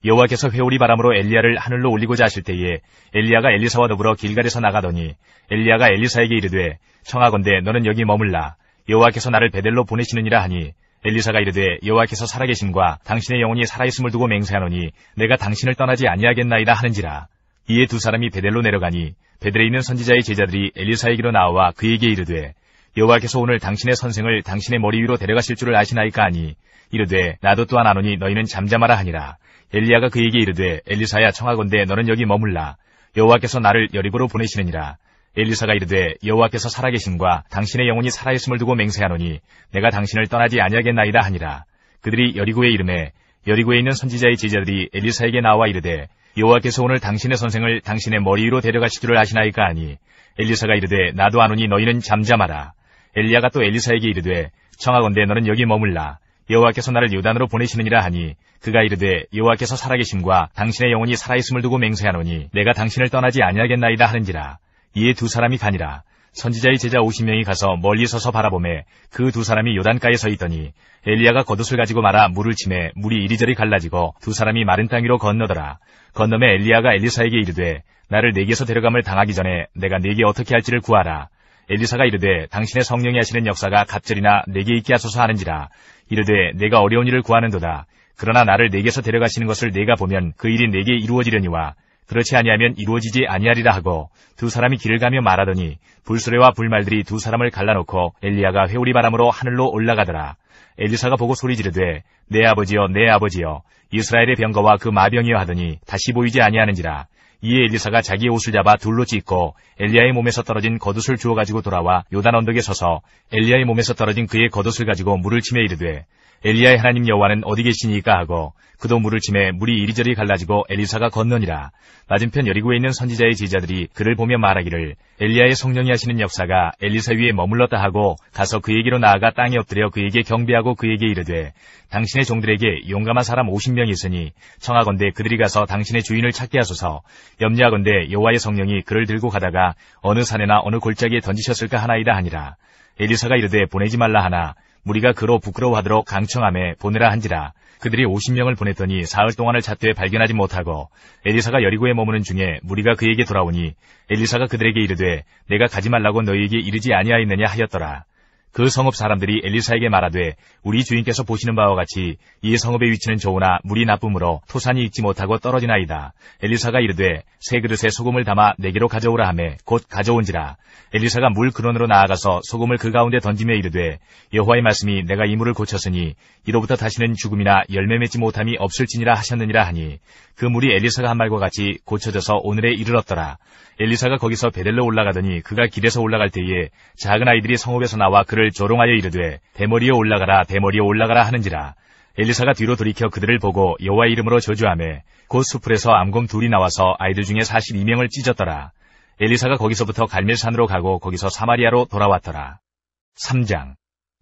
여호와께서 회오리 바람으로 엘리야를 하늘로 올리고자 하실 때에 엘리야가 엘리사와 더불어 길갈에서 나가더니 엘리야가 엘리사에게 이르되 청하건대 너는 여기 머물라. 여호와께서 나를 베델로 보내시느니라 하니 엘리사가 이르되 여호와께서 살아계심과 당신의 영혼이 살아있음을 두고 맹세하노니 내가 당신을 떠나지 아니하겠나이다 하는지라. 이에 두 사람이 베델로 내려가니 베델에 있는 선지자의 제자들이 엘리사에게로 나와 그에게 이르되 여호와께서 오늘 당신의 선생을 당신의 머리 위로 데려가실 줄을 아시나이까 하니 이르되 나도 또한 아노니 너희는 잠잠하라 하니라. 엘리야가 그에게 이르되 엘리사야 청하건대 너는 여기 머물라. 여호와께서 나를 여리고로 보내시느니라. 엘리사가 이르되 여호와께서 살아계심과 당신의 영혼이 살아있음을 두고 맹세하노니 내가 당신을 떠나지 아니하겠나이다 하니라. 그들이 여리고에 이르매 여리고에 있는 선지자의 제자들이 엘리사에게 나와 이르되 여호와께서 오늘 당신의 선생을 당신의 머리 위로 데려가실 줄을 아시나이까 하니 엘리사가 이르되 나도 아노니 너희는 잠잠하라. 엘리야가 또 엘리사에게 이르되 청하건대 너는 여기 머물라. 여호와께서 나를 요단으로 보내시느니라 하니 그가 이르되 여호와께서 살아계심과 당신의 영혼이 살아있음을 두고 맹세하노니 내가 당신을 떠나지 아니하겠나이다 하는지라. 이에 두 사람이 가니라. 선지자의 제자 50명이 가서 멀리 서서 바라보매 그 두 사람이 요단가에 서 있더니 엘리야가 겉옷을 가지고 말아 물을 치매 물이 이리저리 갈라지고 두 사람이 마른 땅 위로 건너더라. 건너매 엘리야가 엘리사에게 이르되 나를 네게서 데려감을 당하기 전에 내가 네게 어떻게 할지를 구하라. 엘리사가 이르되 당신의 성령이 하시는 역사가 갑절이나 내게 있게 하소서 하는지라. 이르되 내가 어려운 일을 구하는도다. 그러나 나를 네게서 데려가시는 것을 내가 보면 그 일이 내게 이루어지려니와 그렇지 아니하면 이루어지지 아니하리라 하고 두 사람이 길을 가며 말하더니 불수레와 불말들이 두 사람을 갈라놓고 엘리야가 회오리 바람으로 하늘로 올라가더라. 엘리사가 보고 소리 지르되 내 아버지여 내 아버지여 이스라엘의 병거와 그 마병이여 하더니 다시 보이지 아니하는지라. 이에 엘리사가 자기의 옷을 잡아 둘로 찢고 엘리야의 몸에서 떨어진 겉옷을 주워 가지고 돌아와 요단 언덕에 서서 엘리야의 몸에서 떨어진 그의 겉옷을 가지고 물을 치매 이르되 엘리야의 하나님 여호와는 어디 계시니까 하고 그도 물을 치매 물이 이리저리 갈라지고 엘리사가 건너니라. 맞은편 여리고에 있는 선지자의 제자들이 그를 보며 말하기를 엘리야의 성령이 하시는 역사가 엘리사 위에 머물렀다 하고 가서 그에게로 나아가 땅에 엎드려 그에게 경배하고 그에게 이르되 당신의 종들에게 용감한 사람 50명이 있으니 청하건대 그들이 가서 당신의 주인을 찾게 하소서. 염려하건대 여호와의 성령이 그를 들고 가다가 어느 산에나 어느 골짜기에 던지셨을까 하나이다 하니라. 엘리사가 이르되 보내지 말라 하나 무리가 그로 부끄러워하도록 강청하매 보내라 한지라. 그들이 50명을 보냈더니 사흘 동안을 찾되 발견하지 못하고 엘리사가 여리고에 머무는 중에 무리가 그에게 돌아오니 엘리사가 그들에게 이르되 내가 가지 말라고 너희에게 이르지 아니하였느냐 하였더라. 그 성읍 사람들이 엘리사에게 말하되 우리 주인께서 보시는 바와 같이 이 성읍의 위치는 좋으나 물이 나쁨으로 토산이 익지 못하고 떨어지나이다. 엘리사가 이르되 새 그릇에 소금을 담아 내게로 가져오라 하매 곧 가져온지라. 엘리사가 물 근원으로 나아가서 소금을 그 가운데 던지며 이르되 여호와의 말씀이 내가 이 물을 고쳤으니 이로부터 다시는 죽음이나 열매 맺지 못함이 없을지니라 하셨느니라 하니 그 물이 엘리사가 한 말과 같이 고쳐져서 오늘에 이르렀더라. 엘리사가 거기서 베델로 올라가더니 그가 길에서 올라갈 때에 작은 아이들이 성읍에서 나와 그를 조롱하여 이르되 대머리에 올라가라 대머리에 올라가라 하는지라. 엘리사가 뒤로 돌이켜 그들을 보고 여호와의 이름으로 저주하매 곧 수풀에서 암곰 둘이 나와서 아이들 중에 42명을 찢었더라. 엘리사가 거기서부터 갈멜산으로 가고 거기서 사마리아로 돌아왔더라. 3장.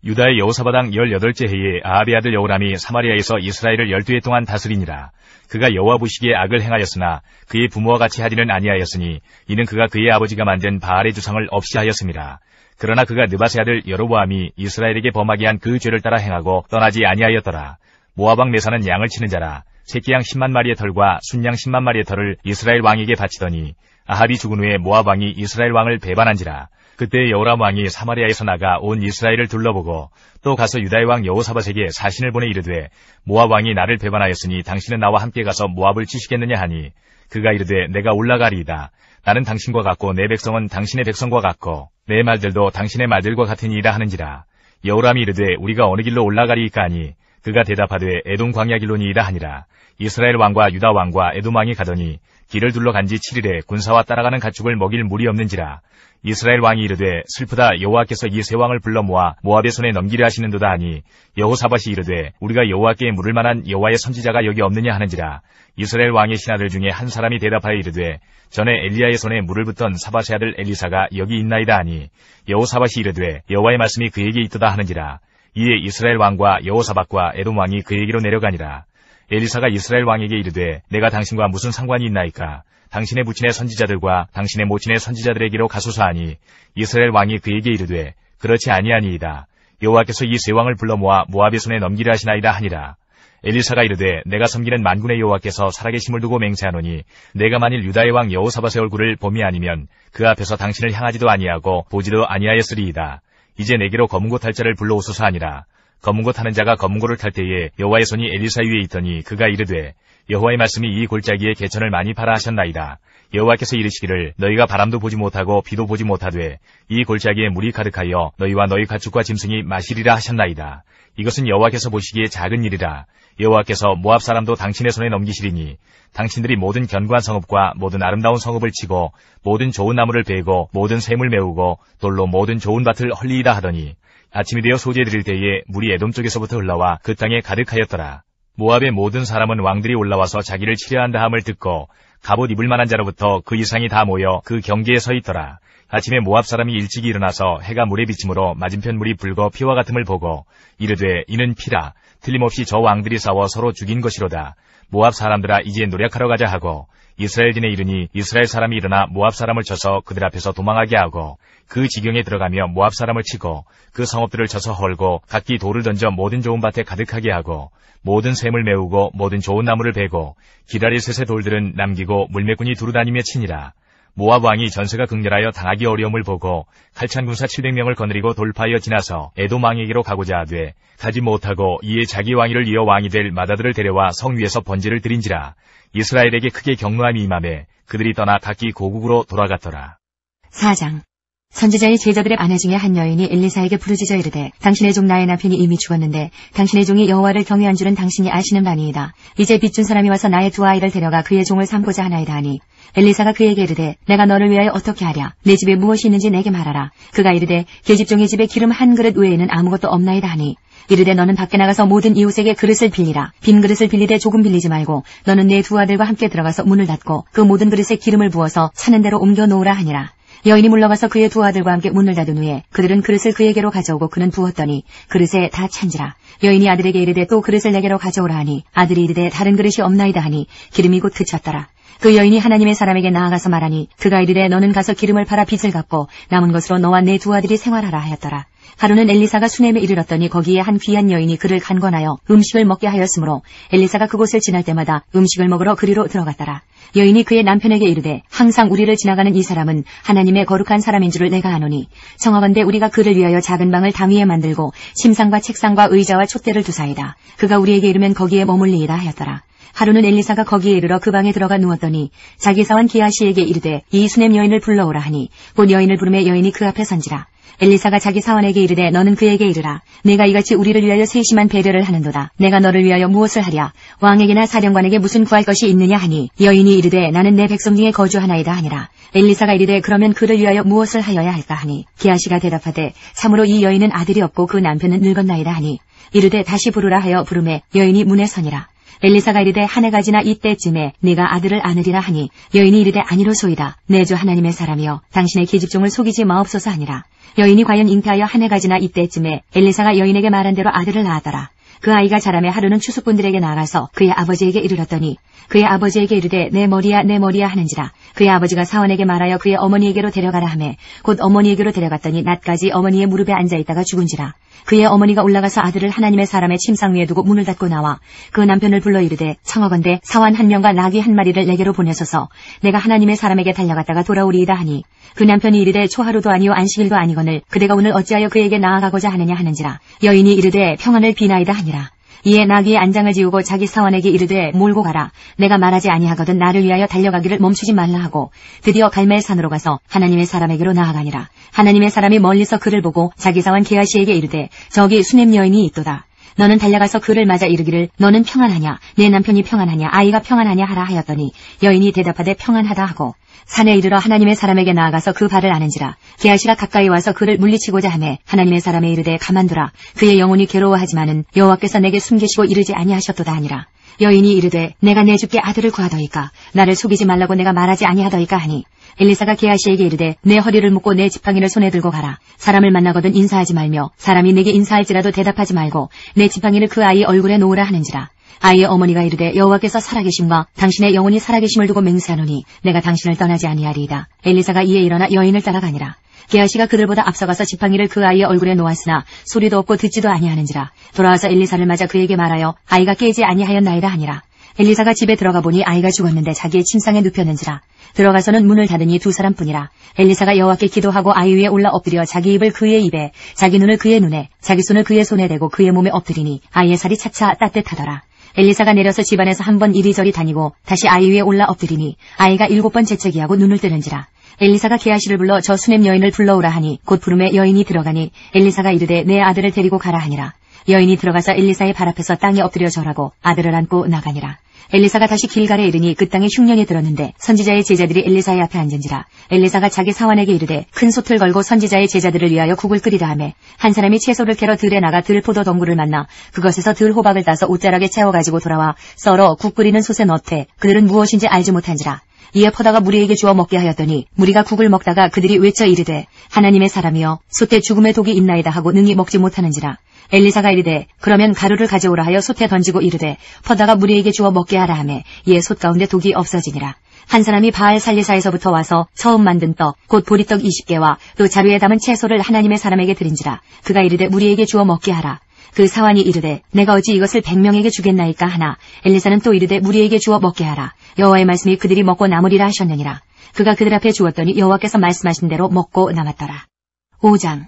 유다의 여호사밧 왕 18째 해에 아합의 아들 여호람이 사마리아에서 이스라엘을 12해 동안 다스리니라. 그가 여호와 보시기에 악을 행하였으나 그의 부모와 같이 하지는 아니하였으니 이는 그가 그의 아버지가 만든 바알의 주상을 없이 하였음이라. 그러나 그가 느밧의 아들 여로보암이 이스라엘에게 범하게 한 그 죄를 따라 행하고 떠나지 아니하였더라. 모압 왕 메사는 양을 치는 자라. 새끼양 10만 마리의 털과 순양 10만 마리의 털을 이스라엘 왕에게 바치더니 아합이 죽은 후에 모압 왕이 이스라엘 왕을 배반한지라. 그때 여호람 왕이 사마리아에서 나가 온 이스라엘을 둘러보고 또 가서 유다의 왕 여호사밧에게 사신을 보내 이르되 모압 왕이 나를 배반하였으니 당신은 나와 함께 가서 모압을 치시겠느냐 하니 그가 이르되 내가 올라가리이다. 나는 당신과 같고 내 백성은 당신의 백성과 같고 내 말들도 당신의 말들과 같으니이다 하는지라. 여호람이 이르되 우리가 어느 길로 올라가리이까 하니 그가 대답하되 에돔 광야 길로니이다 하니라. 이스라엘 왕과 유다 왕과 에돔 왕이 가더니 길을 둘러간 지 7일에 군사와 따라가는 가축을 먹일 물이 없는지라. 이스라엘 왕이 이르되 슬프다 여호와께서 이 세 왕을 불러 모아 모압의 손에 넘기려 하시는도다 하니 여호사밧이 이르되 우리가 여호와께 물을 만한 여호와의 선지자가 여기 없느냐 하는지라. 이스라엘 왕의 신하들 중에 한 사람이 대답하여 이르되 전에 엘리야의 손에 물을 붓던 사밧의 아들 엘리사가 여기 있나이다 하니 여호사밧이 이르되 여호와의 말씀이 그에게 있도다 하는지라. 이에 이스라엘 왕과 여호사밧과 에돔 왕이 그에게로 내려가니라. 엘리사가 이스라엘 왕에게 이르되 내가 당신과 무슨 상관이 있나이까? 당신의 부친의 선지자들과 당신의 모친의 선지자들에게로 가소서 하니 이스라엘 왕이 그에게 이르되 그렇지 아니하니이다. 여호와께서 이 세 왕을 불러 모아 모압의 손에 넘기려 하시나이다 하니라. 엘리사가 이르되 내가 섬기는 만군의 여호와께서 살아계심을 두고 맹세하노니 내가 만일 유다의 왕 여호사밧의 얼굴을 봄이 아니면 그 앞에서 당신을 향하지도 아니하고 보지도 아니하였으리이다. 이제 내게로 검은고 탈 자를 불러오소서 하니라. 검은고 타는 자가 검은고를 탈 때에 여호와의 손이 엘리사 위에 있더니 그가 이르되 여호와의 말씀이 이 골짜기에 개천을 많이 파라 하셨나이다. 여호와께서 이르시기를 너희가 바람도 보지 못하고 비도 보지 못하되 이 골짜기에 물이 가득하여 너희와 너희 가축과 짐승이 마시리라 하셨나이다. 이것은 여호와께서 보시기에 작은 일이라. 여호와께서 모압 사람도 당신의 손에 넘기시리니 당신들이 모든 견고한 성읍과 모든 아름다운 성읍을 치고 모든 좋은 나무를 베고 모든 샘을 메우고 돌로 모든 좋은 밭을 헐리이다 하더니 아침이 되어 소재 드릴 때에 물이 에돔 쪽에서부터 흘러와 그 땅에 가득하였더라. 모압의 모든 사람은 왕들이 올라와서 자기를 치려한다 함을 듣고 갑옷 입을 만한 자로부터 그 이상이 다 모여 그 경계에 서 있더라. 아침에 모압 사람이 일찍이 일어나서 해가 물에 비침으로 맞은편 물이 붉어 피와 같음을 보고 이르되 이는 피라. 틀림없이 저 왕들이 싸워 서로 죽인 것이로다. 모압 사람들아 이제 노력하러 가자 하고 이스라엘진에 이르니 이스라엘 사람이 일어나 모압 사람을 쳐서 그들 앞에서 도망하게 하고 그 지경에 들어가며 모압 사람을 치고 그 성읍들을 쳐서 헐고 각기 돌을 던져 모든 좋은 밭에 가득하게 하고 모든 샘을 메우고 모든 좋은 나무를 베고 기다릴 셋의 돌들은 남기고 물매꾼이 두루다니며 치니라. 모압 왕이 전세가 극렬하여 당하기 어려움을 보고 칼찬 군사 700명을 거느리고 돌파하여 지나서 에돔 왕에게로 가고자 하되 가지 못하고 이에 자기 왕위를 이어 왕이 될 맏아들을 데려와 성 위에서 번제를 드린지라. 이스라엘에게 크게 경노함이 임하매 그들이 떠나 각기 고국으로 돌아갔더라. 4장. 선지자의 제자들의 아내 중에 한 여인이 엘리사에게 부르짖어 이르되 당신의 종 나의 남편이 이미 죽었는데 당신의 종이 여호와를 경외한 줄은 당신이 아시는 바니이다. 이제 빚준 사람이 와서 나의 두 아이를 데려가 그의 종을 삼고자 하나이다 하니 엘리사가 그에게 이르되 내가 너를 위하여 어떻게 하랴. 내 집에 무엇이 있는지 내게 말하라. 그가 이르되 계집종의 집에 기름 한 그릇 외에는 아무것도 없나이다 하니 이르되 너는 밖에 나가서 모든 이웃에게 그릇을 빌리라. 빈 그릇을 빌리되 조금 빌리지 말고 너는 내 두 아들과 함께 들어가서 문을 닫고 그 모든 그릇에 기름을 부어서 차는 대로 옮겨 놓으라 하니라. 여인이 물러가서 그의 두 아들과 함께 문을 닫은 후에 그들은 그릇을 그에게로 가져오고 그는 부었더니 그릇에 다 찬지라. 여인이 아들에게 이르되 또 그릇을 내게로 가져오라 하니 아들이 이르되 다른 그릇이 없나이다 하니 기름이 곧 그쳤더라. 그 여인이 하나님의 사람에게 나아가서 말하니 그가 이르되 너는 가서 기름을 팔아 빚을 갚고 남은 것으로 너와 내 두 아들이 생활하라 하였더라. 하루는 엘리사가 수넴에 이르렀더니 거기에 한 귀한 여인이 그를 간권하여 음식을 먹게 하였으므로 엘리사가 그곳을 지날 때마다 음식을 먹으러 그리로 들어갔더라. 여인이 그의 남편에게 이르되 항상 우리를 지나가는 이 사람은 하나님의 거룩한 사람인 줄을 내가 아노니 청하건대 우리가 그를 위하여 작은 방을 담 위에 만들고 침상과 책상과 의자와 촛대를 두사이다. 그가 우리에게 이르면 거기에 머물리이다 하였더라. 하루는 엘리사가 거기에 이르러 그 방에 들어가 누웠더니 자기 사원 기하시에게 이르되 이 수넴 여인을 불러오라 하니 곧 여인을 부르매 여인이 그 앞에 선지라. 엘리사가 자기 사원에게 이르되 너는 그에게 이르라. 내가 이같이 우리를 위하여 세심한 배려를 하는도다. 내가 너를 위하여 무엇을 하랴. 왕에게나 사령관에게 무슨 구할 것이 있느냐 하니 여인이 이르되 나는 내 백성 중에 거주하나이다 하니라. 엘리사가 이르되 그러면 그를 위하여 무엇을 하여야 할까 하니 기하시가 대답하되 참으로 이 여인은 아들이 없고 그 남편은 늙었나이다 하니 이르되 다시 부르라 하여 부르매 여인이 문에 서니라. 엘리사가 이르되 한 해 가지나 이때쯤에 네가 아들을 안으리라 하니 여인이 이르되 아니로소이다. 내 주 하나님의 사람이여 당신의 계집종을 속이지 마옵소서 하니라. 여인이 과연 잉태하여 한 해 가지나 이때쯤에 엘리사가 여인에게 말한 대로 아들을 낳았더라. 그 아이가 자라매 하루는 추수꾼들에게 나가서 그의 아버지에게 이르렀더니 그의 아버지에게 이르되 내 머리야 내 머리야 하는지라. 그의 아버지가 사원에게 말하여 그의 어머니에게로 데려가라 하매 곧 어머니에게로 데려갔더니 낮까지 어머니의 무릎에 앉아있다가 죽은지라. 그의 어머니가 올라가서 아들을 하나님의 사람의 침상 위에 두고 문을 닫고 나와 그 남편을 불러 이르되 청하건대 사원 한 명과 나귀 한 마리를 내게로 보내소서. 내가 하나님의 사람에게 달려갔다가 돌아오리이다 하니 그 남편이 이르되 초하루도 아니요 안식일도 아니거늘 그대가 오늘 어찌하여 그에게 나아가고자 하느냐 하는지라. 여인이 이르되 평안을 비나이다 하니라. 이에 나귀의 안장을 지우고 자기 사원에게 이르되 몰고 가라. 내가 말하지 아니하거든 나를 위하여 달려가기를 멈추지 말라 하고 드디어 갈멜산으로 가서 하나님의 사람에게로 나아가니라. 하나님의 사람이 멀리서 그를 보고 자기 사원 게하시에게 이르되 저기 수냄 여인이 있도다. 너는 달려가서 그를 맞아 이르기를 너는 평안하냐 내 남편이 평안하냐 아이가 평안하냐 하라 하였더니 여인이 대답하되 평안하다 하고 산에 이르러 하나님의 사람에게 나아가서 그 발을 아는지라. 게하시가 가까이 와서 그를 물리치고자 하매 하나님의 사람에 이르되 가만두라. 그의 영혼이 괴로워하지만은 여호와께서 내게 숨기시고 이르지 아니하셨도다 하니라. 여인이 이르되 내가 내 주께 아들을 구하더이까 나를 속이지 말라고 내가 말하지 아니하더이까 하니 엘리사가 게하시에게 이르되 내 허리를 묶고 내 지팡이를 손에 들고 가라. 사람을 만나거든 인사하지 말며 사람이 내게 인사할지라도 대답하지 말고 내 지팡이를 그 아이 얼굴에 놓으라 하는지라. 아이의 어머니가 이르되 여호와께서 살아계심과 당신의 영혼이 살아계심을 두고 맹세하노니 내가 당신을 떠나지 아니하리이다. 엘리사가 이에 일어나 여인을 따라가니라. 게하시가 그들보다 앞서가서 지팡이를 그 아이의 얼굴에 놓았으나 소리도 없고 듣지도 아니하는지라. 돌아와서 엘리사를 맞아 그에게 말하여 아이가 깨지 아니하였나이다 하니라. 엘리사가 집에 들어가 보니 아이가 죽었는데 자기의 침상에 눕혔는지라. 들어가서는 문을 닫으니 두 사람뿐이라. 엘리사가 여호와께 기도하고 아이 위에 올라 엎드려 자기 입을 그의 입에 자기 눈을 그의 눈에 자기 손을 그의 손에 대고 그의 몸에 엎드리니 아이의 살이 차차 따뜻하더라. 엘리사가 내려서 집안에서 한 번 이리저리 다니고 다시 아이 위에 올라 엎드리니 아이가 7번 재채기하고 눈을 뜨는지라. 엘리사가 게하시를 불러 저 수냄 여인을 불러오라 하니 곧 부름에 여인이 들어가니 엘리사가 이르되 내 아들을 데리고 가라 하니라. 여인이 들어가서 엘리사의 발 앞에서 땅에 엎드려 절하고 아들을 안고 나가니라. 엘리사가 다시 길갈에 이르니 그 땅에 흉년이 들었는데 선지자의 제자들이 엘리사의 앞에 앉은지라. 엘리사가 자기 사원에게 이르되 큰 솥을 걸고 선지자의 제자들을 위하여 국을 끓이라 하매 한 사람이 채소를 캐러 들에 나가 들포도 덩굴을 만나 그것에서 들호박을 따서 옷자락에 채워가지고 돌아와 썰어 국 끓이는 솥에 넣되 그들은 무엇인지 알지 못한지라. 이에 퍼다가 무리에게 주어 먹게 하였더니 무리가 국을 먹다가 그들이 외쳐 이르되 하나님의 사람이여 솥에 죽음의 독이 있나이다 하고 능히 먹지 못하는지라. 엘리사가 이르되 그러면 가루를 가져오라 하여 솥에 던지고 이르되 퍼다가 무리에게 주어 먹게 하라 하매 이에 솥 가운데 독이 없어지니라. 한 사람이 바알 살리사에서부터 와서 처음 만든 떡 곧 보리떡 20개와 또 자루에 담은 채소를 하나님의 사람에게 드린지라. 그가 이르되 무리에게 주어 먹게 하라. 그 사환이 이르되 내가 어찌 이것을 100명에게 주겠나이까 하나 엘리사는 또 이르되 무리에게 주어 먹게 하라. 여호와의 말씀이 그들이 먹고 남으리라 하셨느니라. 그가 그들 앞에 주었더니 여호와께서 말씀하신 대로 먹고 남았더라. 5장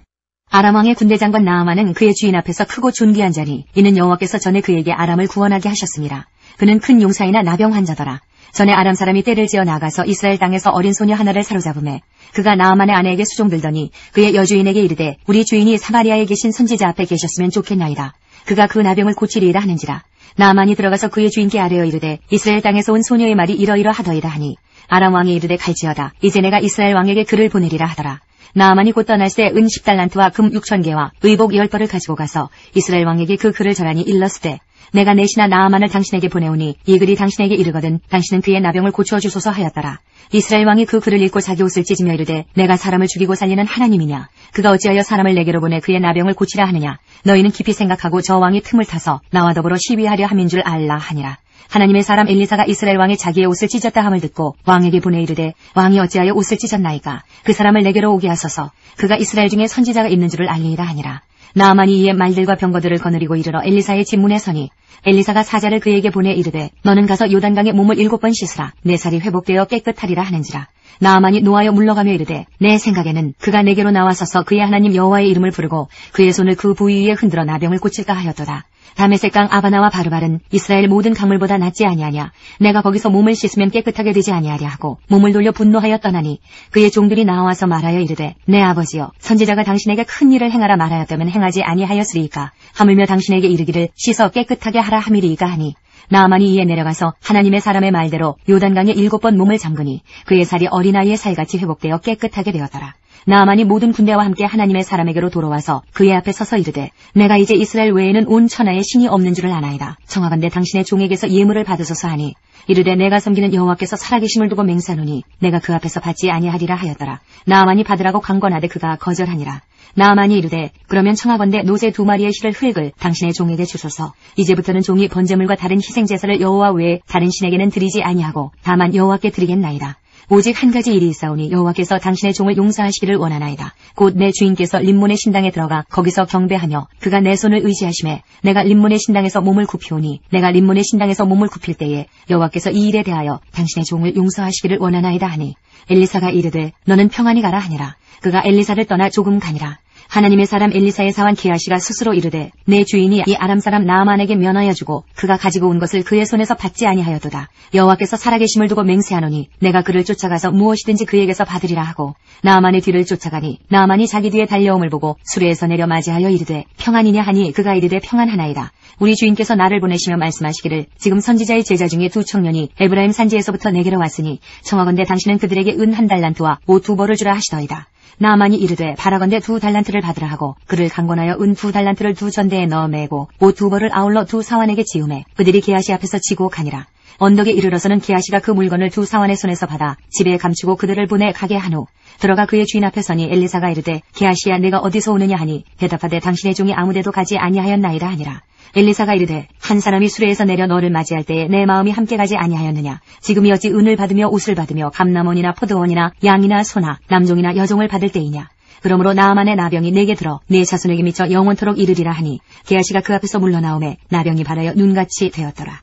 아람 왕의 군대 장관 나아만은 그의 주인 앞에서 크고 존귀한 자니 이는 여호와께서 전에 그에게 아람을 구원하게 하셨습니다. 그는 큰 용사이나 나병 환자더라. 전에 아람 사람이 떼를 지어 나가서 이스라엘 땅에서 어린 소녀 하나를 사로잡으매 그가 나아만의 아내에게 수종들더니 그의 여주인에게 이르되 우리 주인이 사마리아에 계신 선지자 앞에 계셨으면 좋겠나이다. 그가 그 나병을 고치리이다 하는지라. 나아만이 들어가서 그의 주인께 아뢰어 이르되 이스라엘 땅에서 온 소녀의 말이 이러이러하더이다 하니 아람 왕이 이르되 갈지어다. 이제 내가 이스라엘 왕에게 글을 보내리라 하더라. 나아만이 곧 떠날새 은 10달란트와 금 6,000개와 의복 10벌을 가지고 가서 이스라엘 왕에게 그 글을 전하니 일렀으되 내가 내시나 나아만을 당신에게 보내오니 이 글이 당신에게 이르거든 당신은 그의 나병을 고쳐 주소서 하였더라. 이스라엘 왕이 그 글을 읽고 자기 옷을 찢으며 이르되 내가 사람을 죽이고 살리는 하나님이냐. 그가 어찌하여 사람을 내게로 보내 그의 나병을 고치라 하느냐. 너희는 깊이 생각하고 저 왕이 틈을 타서 나와 더불어 시위하려 함인 줄 알라 하니라. 하나님의 사람 엘리사가 이스라엘 왕이 자기의 옷을 찢었다 함을 듣고 왕에게 보내 이르되 왕이 어찌하여 옷을 찢었나이까. 그 사람을 내게로 오게 하소서. 그가 이스라엘 중에 선지자가 있는 줄을 알리이다 하니라. 나아만이 이에 말들과 병거들을 거느리고 이르러 엘리사의 집 문에 서니 엘리사가 사자를 그에게 보내 이르되 너는 가서 요단강에 몸을 7번 씻으라. 내 살이 회복되어 깨끗하리라 하는지라. 나아만이 노하여 물러가며 이르되 내 생각에는 그가 내게로 나와서서 그의 하나님 여호와의 이름을 부르고 그의 손을 그 부위 위에 흔들어 나병을 고칠까 하였도다. 다메섹강 아바나와 바르발은 이스라엘 모든 강물보다 낫지 아니하냐. 내가 거기서 몸을 씻으면 깨끗하게 되지 아니하랴 하고 몸을 돌려 분노하여 떠나니 그의 종들이 나와서 말하여 이르되 내 아버지여 선지자가 당신에게 큰 일을 행하라 말하였다면 행하지 아니하였으리이까. 하물며 당신에게 이르기를 씻어 깨끗하게 하라 함이리이까 하니 나아만이 이에 내려가서 하나님의 사람의 말대로 요단강에 7번 몸을 잠그니 그의 살이 어린아이의 살같이 회복되어 깨끗하게 되었더라. 나아만이 모든 군대와 함께 하나님의 사람에게로 돌아와서 그의 앞에 서서 이르되 내가 이제 이스라엘 외에는 온 천하에 신이 없는 줄을 아나이다. 청하건대 당신의 종에게서 예물을 받으소서 하니 이르되 내가 섬기는 여호와께서 살아계심을 두고 맹세하노니 내가 그 앞에서 받지 아니하리라 하였더라. 나아만이 받으라고 강권하되 그가 거절하니라. 나아만이 이르되 그러면 청하건대 노새 2마리의 실을 흙을 당신의 종에게 주소서. 이제부터는 종이 번제물과 다른 희생제사를 여호와 외에 다른 신에게는 드리지 아니하고 다만 여호와께 드리겠나이다. 오직 한 가지 일이 있사오니 여호와께서 당신의 종을 용서하시기를 원하나이다. 곧 내 주인께서 림몬의 신당에 들어가 거기서 경배하며 그가 내 손을 의지하심에 내가 림몬의 신당에서 몸을 굽히오니 내가 림몬의 신당에서 몸을 굽힐 때에 여호와께서 이 일에 대하여 당신의 종을 용서하시기를 원하나이다 하니 엘리사가 이르되 너는 평안히 가라 하니라. 그가 엘리사를 떠나 조금 가니라. 하나님의 사람 엘리사의 사환 게하시가 스스로 이르되 내 주인이 이 아람 사람 나아만에게 면하여 주고 그가 가지고 온 것을 그의 손에서 받지 아니하였도다. 여호와께서 살아계심을 두고 맹세하노니 내가 그를 쫓아가서 무엇이든지 그에게서 받으리라 하고 나아만의 뒤를 쫓아가니 나아만이 자기 뒤에 달려옴을 보고 수레에서 내려 맞이하여 이르되 평안이냐 하니 그가 이르되 평안하나이다. 우리 주인께서 나를 보내시며 말씀하시기를 지금 선지자의 제자 중에 두 청년이 에브라임 산지에서부터 내게로 왔으니 청하건대 당신은 그들에게 은 1달란트와 옷 2벌을 주라 하시더이다. 나아만이 이르되 바라건대 2달란트를 받으라 하고 그를 강권하여 은 2달란트를 2전대에 넣어 매고 옷 2벌을 아울러 2 사환에게 지우매 그들이 게하시 앞에서 지고 가니라. 언덕에 이르러서는 게하시가 그 물건을 2 사환의 손에서 받아 집에 감추고 그들을 보내 가게 한 후 들어가 그의 주인 앞에 서니 엘리사가 이르되 게하시야 내가 어디서 오느냐 하니 대답하되 당신의 종이 아무데도 가지 아니하였나이다 하니라. 엘리사가 이르되 한 사람이 수레에서 내려 너를 맞이할 때에 내 마음이 함께 가지 아니하였느냐. 지금이 어찌 은을 받으며 옷을 받으며 감남원이나 포도원이나 양이나 소나 남종이나 여종을 받을 때이냐. 그러므로 나아만의 나병이 내게 들어 네 자손에게 미쳐 영원토록 이르리라 하니 게하시가 그 앞에서 물러나오매 나병이 발하여 눈같이 되었더라.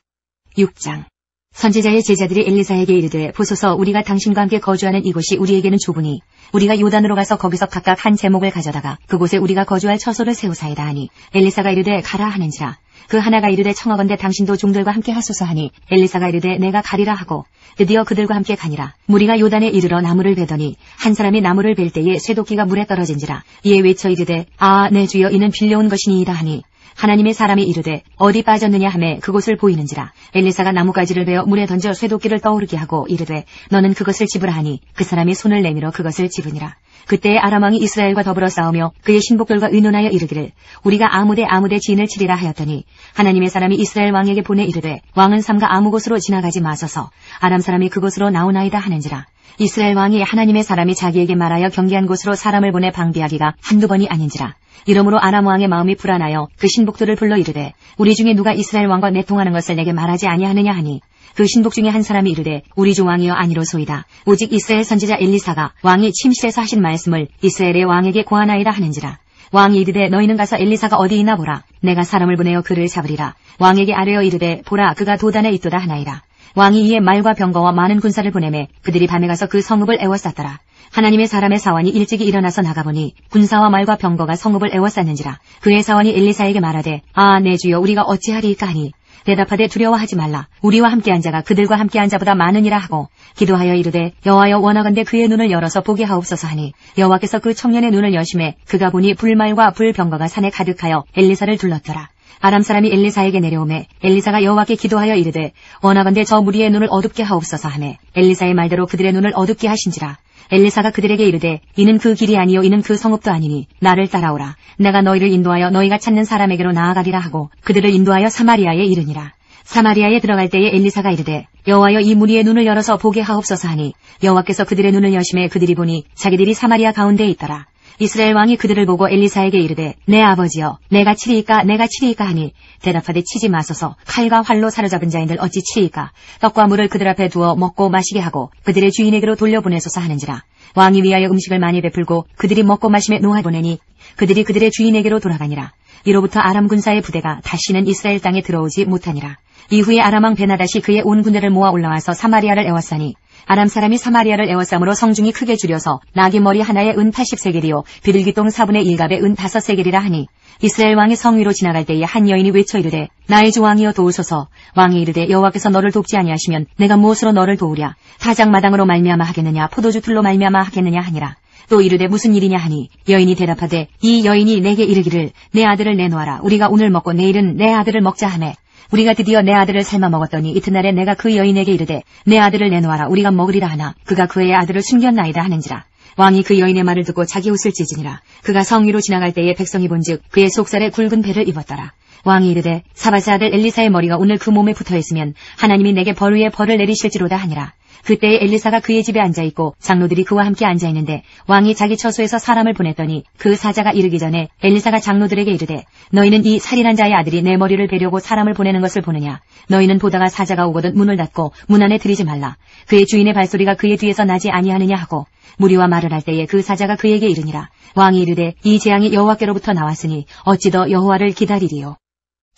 6장. 선지자의 제자들이 엘리사에게 이르되 보소서 우리가 당신과 함께 거주하는 이곳이 우리에게는 좁으니 우리가 요단으로 가서 거기서 각각 한 제목을 가져다가 그곳에 우리가 거주할 처소를 세우사이다 하니 엘리사가 이르되 가라 하는지라. 그 하나가 이르되 청하건대 당신도 종들과 함께 하소서 하니 엘리사가 이르되 내가 가리라 하고 드디어 그들과 함께 가니라. 무리가 요단에 이르러 나무를 베더니 한 사람이 나무를 벨 때에 쇠도끼가 물에 떨어진지라. 이에 외쳐 이르되 아 내 주여 이는 빌려온 것이니이다 하니 하나님의 사람이 이르되 어디 빠졌느냐 하매 그곳을 보이는지라. 엘리사가 나무가지를 베어 물에 던져 쇠도끼를 떠오르게 하고 이르되 너는 그것을 집으라 하니 그 사람이 손을 내밀어 그것을 집으니라. 그때에 아람 왕이 이스라엘과 더불어 싸우며 그의 신복들과 의논하여 이르기를 우리가 아무데 진을 치리라 하였더니 하나님의 사람이 이스라엘 왕에게 보내 이르되 왕은 삼가 아무 곳으로 지나가지 마소서 아람 사람이 그곳으로 나오나이다 하는지라. 이스라엘 왕이 하나님의 사람이 자기에게 말하여 경계한 곳으로 사람을 보내 방비하기가 한두 번이 아닌지라. 이러므로 아람 왕의 마음이 불안하여 그 신복들을 불러 이르되 우리 중에 누가 이스라엘 왕과 내통하는 것을 내게 말하지 아니하느냐 하니 그 신복 중에 한 사람이 이르되 우리 주 왕이여 아니로소이다. 오직 이스라엘 선지자 엘리사가 왕이 침실에서 하신 말씀을 이스라엘의 왕에게 고하나이다 하는지라. 왕이 이르되 너희는 가서 엘리사가 어디 있나 보라. 내가 사람을 보내어 그를 잡으리라. 왕에게 아뢰어 이르되 보라 그가 도단에 있도다 하나이다. 왕이 이에 말과 병거와 많은 군사를 보내매 그들이 밤에 가서 그 성읍을 에워쌌더라. 하나님의 사람의 사환이 일찍이 일어나서 나가보니 군사와 말과 병거가 성읍을 에워쌌는지라. 그의 사환이 엘리사에게 말하되 아 내 주여 우리가 어찌하리이까 하니 대답하되 두려워하지 말라. 우리와 함께한 자가 그들과 함께한 자보다 많으니라 하고 기도하여 이르되 여호와여 원하건대 그의 눈을 열어서 보게 하옵소서 하니 여호와께서 그 청년의 눈을 여심해 그가 보니 불말과 불병거가 산에 가득하여 엘리사를 둘렀더라. 아람 사람이 엘리사에게 내려오매 엘리사가 여호와께 기도하여 이르되 원하건대 저 무리의 눈을 어둡게 하옵소서 하매 엘리사의 말대로 그들의 눈을 어둡게 하신지라. 엘리사가 그들에게 이르되 이는 그 길이 아니요 이는 그 성읍도 아니니 나를 따라오라. 내가 너희를 인도하여 너희가 찾는 사람에게로 나아가리라 하고 그들을 인도하여 사마리아에 이르니라. 사마리아에 들어갈 때에 엘리사가 이르되 여호와여 이 무리의 눈을 열어서 보게 하옵소서 하니 여호와께서 그들의 눈을 여심해 그들이 보니 자기들이 사마리아 가운데에 있더라. 이스라엘 왕이 그들을 보고 엘리사에게 이르되 내 아버지여 내가 치리이까 하니 대답하되 치지 마소서. 칼과 활로 사로잡은 자인들 어찌 치리이까. 떡과 물을 그들 앞에 두어 먹고 마시게 하고 그들의 주인에게로 돌려보내소서 하는지라. 왕이 위하여 음식을 많이 베풀고 그들이 먹고 마심에 놓아보내니 그들이 그들의 주인에게로 돌아가니라. 이로부터 아람 군사의 부대가 다시는 이스라엘 땅에 들어오지 못하니라. 이후에 아람 왕 베나닷이 그의 온 군대를 모아 올라와서 사마리아를 에워싸니 아람 사람이 사마리아를 에워싸므로 성중이 크게 줄여서 나귀 머리 하나에 은 80세겔이요 비둘기똥 4분의 1갑에 은 5세겔이라 하니 이스라엘 왕이 성 위로 지나갈 때에 한 여인이 외쳐 이르되 나의 주 왕이여 도우소서. 왕이 이르되 여호와께서 너를 돕지 아니하시면 내가 무엇으로 너를 도우랴. 타작마당으로 말미암아 하겠느냐 포도주 틀로 말미암아 하겠느냐 하니라. 또 이르되 무슨 일이냐 하니 여인이 대답하되 이 여인이 내게 이르기를 내 아들을 내놓아라. 우리가 오늘 먹고 내일은 내 아들을 먹자 하매 우리가 드디어 내 아들을 삶아 먹었더니 이튿날에 내가 그 여인에게 이르되 내 아들을 내놓아라. 우리가 먹으리라 하나 그가 그의 아들을 숨겼나이다 하는지라. 왕이 그 여인의 말을 듣고 자기 옷을 찢으니라. 그가 성 위로 지나갈 때에 백성이 본즉 그의 속살에 굵은 배를 입었더라. 왕이 이르되 사바스 아들 엘리사의 머리가 오늘 그 몸에 붙어있으면 하나님이 내게 벌 위에 벌을 내리실지로다 하니라. 그때에 엘리사가 그의 집에 앉아있고 장로들이 그와 함께 앉아있는데 왕이 자기 처소에서 사람을 보냈더니 그 사자가 이르기 전에 엘리사가 장로들에게 이르되 너희는 이 살인한 자의 아들이 내 머리를 베려고 사람을 보내는 것을 보느냐. 너희는 보다가 사자가 오거든 문을 닫고 문 안에 들이지 말라. 그의 주인의 발소리가 그의 뒤에서 나지 아니하느냐 하고 무리와 말을 할 때에 그 사자가 그에게 이르니라. 왕이 이르되 이 재앙이 여호와께로부터 나왔으니 어찌 더 여호와를 기다리리요.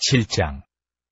7장.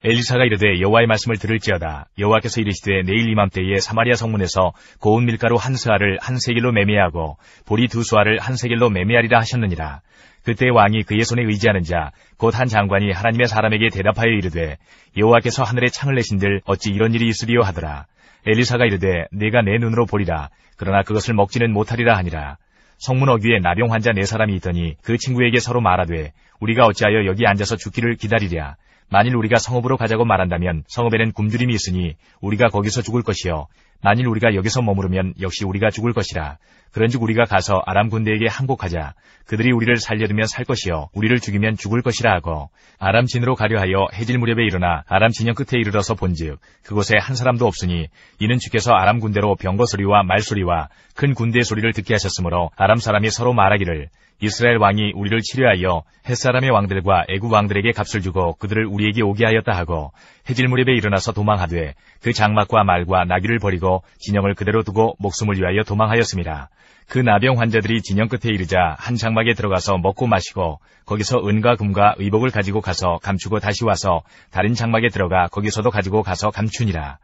엘리사가 이르되 여호와의 말씀을 들을지어다. 여호와께서 이르시되 내일 이맘때에 사마리아 성문에서 고운 밀가루 한 스아를 한 세겔로 매매하고 보리 두 수아를 한 세겔로 매매하리라 하셨느니라. 그때 왕이 그의 손에 의지하는 자 곧 한 장관이 하나님의 사람에게 대답하여 이르되 여호와께서 하늘에 창을 내신들 어찌 이런 일이 있으리요 하더라. 엘리사가 이르되 내가 내 눈으로 보리라. 그러나 그것을 먹지는 못하리라 하니라. 성문 어귀에 나병 환자 4사람이 있더니 그 친구에게 서로 말하되 우리가 어찌하여 여기 앉아서 죽기를 기다리랴. 만일 우리가 성읍으로 가자고 말한다면 성읍에는 굶주림이 있으니 우리가 거기서 죽을 것이요 만일 우리가 여기서 머무르면 역시 우리가 죽을 것이라. 그런즉 우리가 가서 아람 군대에게 항복하자. 그들이 우리를 살려두면 살 것이요 우리를 죽이면 죽을 것이라 하고 아람 진으로 가려 하여 해질 무렵에 일어나 아람 진영 끝에 이르러서 본즉 그곳에 한 사람도 없으니 이는 주께서 아람 군대로 병거 소리와 말소리와 큰 군대 소리를 듣게 하셨으므로 아람 사람이 서로 말하기를 이스라엘 왕이 우리를 치료하여 햇사람의 왕들과 애굽 왕들에게 값을 주고 그들을 우리에게 오게 하였다 하고 해질 무렵에 일어나서 도망하되 그 장막과 말과 나귀를 버리고 진영을 그대로 두고 목숨을 위하여 도망하였습니다. 그 나병 환자들이 진영 끝에 이르자 한 장막에 들어가서 먹고 마시고 거기서 은과 금과 의복을 가지고 가서 감추고 다시 와서 다른 장막에 들어가 거기서도 가지고 가서 감추니라.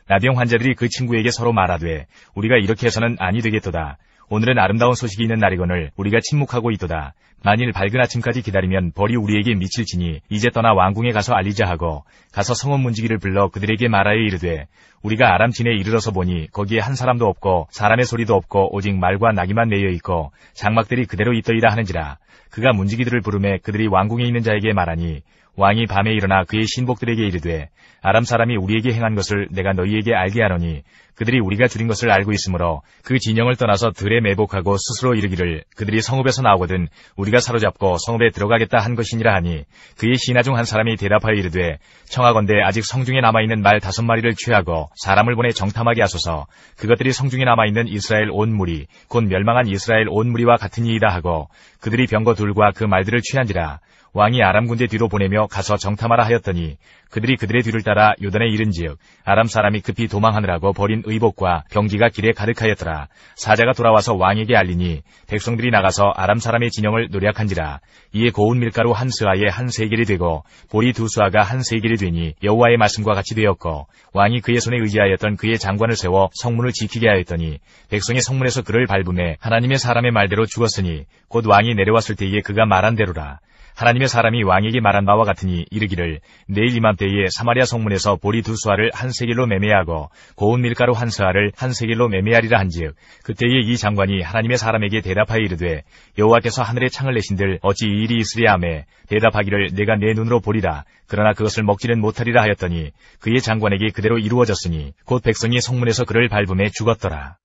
나병 환자들이 그 친구에게 서로 말하되 우리가 이렇게 해서는 아니 되겠도다. 오늘은 아름다운 소식이 있는 날이거늘 우리가 침묵하고 있도다. 만일 밝은 아침까지 기다리면 벌이 우리에게 미칠지니 이제 떠나 왕궁에 가서 알리자 하고 가서 성읍 문지기를 불러 그들에게 말하여 이르되 우리가 아람 진에 이르러서 보니 거기에 한 사람도 없고 사람의 소리도 없고 오직 말과 나귀만 매여 있고 장막들이 그대로 있더이다 하는지라. 그가 문지기들을 부르매 그들이 왕궁에 있는 자에게 말하니 왕이 밤에 일어나 그의 신복들에게 이르되 아람 사람이 우리에게 행한 것을 내가 너희에게 알게 하노니 그들이 우리가 줄인 것을 알고 있으므로 그 진영을 떠나서 들에 매복하고 스스로 이르기를 그들이 성읍에서 나오거든 우리가 사로잡고 성읍에 들어가겠다 한 것이니라 하니 그의 신하 중 한 사람이 대답하여 이르되 청하건대 아직 성중에 남아있는 말 5마리를 취하고 사람을 보내 정탐하게 하소서. 그것들이 성중에 남아있는 이스라엘 온 무리 곧 멸망한 이스라엘 온 무리와 같으니이다 하고 그들이 병거 둘과 그 말들을 취한지라. 왕이 아람 군대 뒤로 보내며 가서 정탐하라 하였더니 그들이 그들의 뒤를 따라 요단에 이른즉 아람 사람이 급히 도망하느라고 버린 의복과 병기가 길에 가득하였더라. 사자가 돌아와서 왕에게 알리니 백성들이 나가서 아람 사람의 진영을 노략한지라. 이에 고운 밀가루 한 스아에 한 세겔이 되고 보리 2수아가 한 세겔이 되니 여호와의 말씀과 같이 되었고 왕이 그의 손에 의지하였던 그의 장관을 세워 성문을 지키게 하였더니 백성이 성문에서 그를 밟음에 하나님의 사람의 말대로 죽었으니 곧 왕이 내려왔을 때에 그가 말한 대로라. 하나님의 사람이 왕에게 말한 바와 같으니 이르기를 내일 이맘때에 사마리아 성문에서 보리 2수아를 한 세겔로 매매하고 고운 밀가루 한 스아를 한 세겔로 매매하리라 한즉 그때에 이 장관이 하나님의 사람에게 대답하여 이르되 여호와께서 하늘에 창을 내신들 어찌 이 일이 있으랴 하매 대답하기를 내가 내 눈으로 보리라. 그러나 그것을 먹지는 못하리라 하였더니 그의 장관에게 그대로 이루어졌으니 곧 백성이 성문에서 그를 밟음에 죽었더라.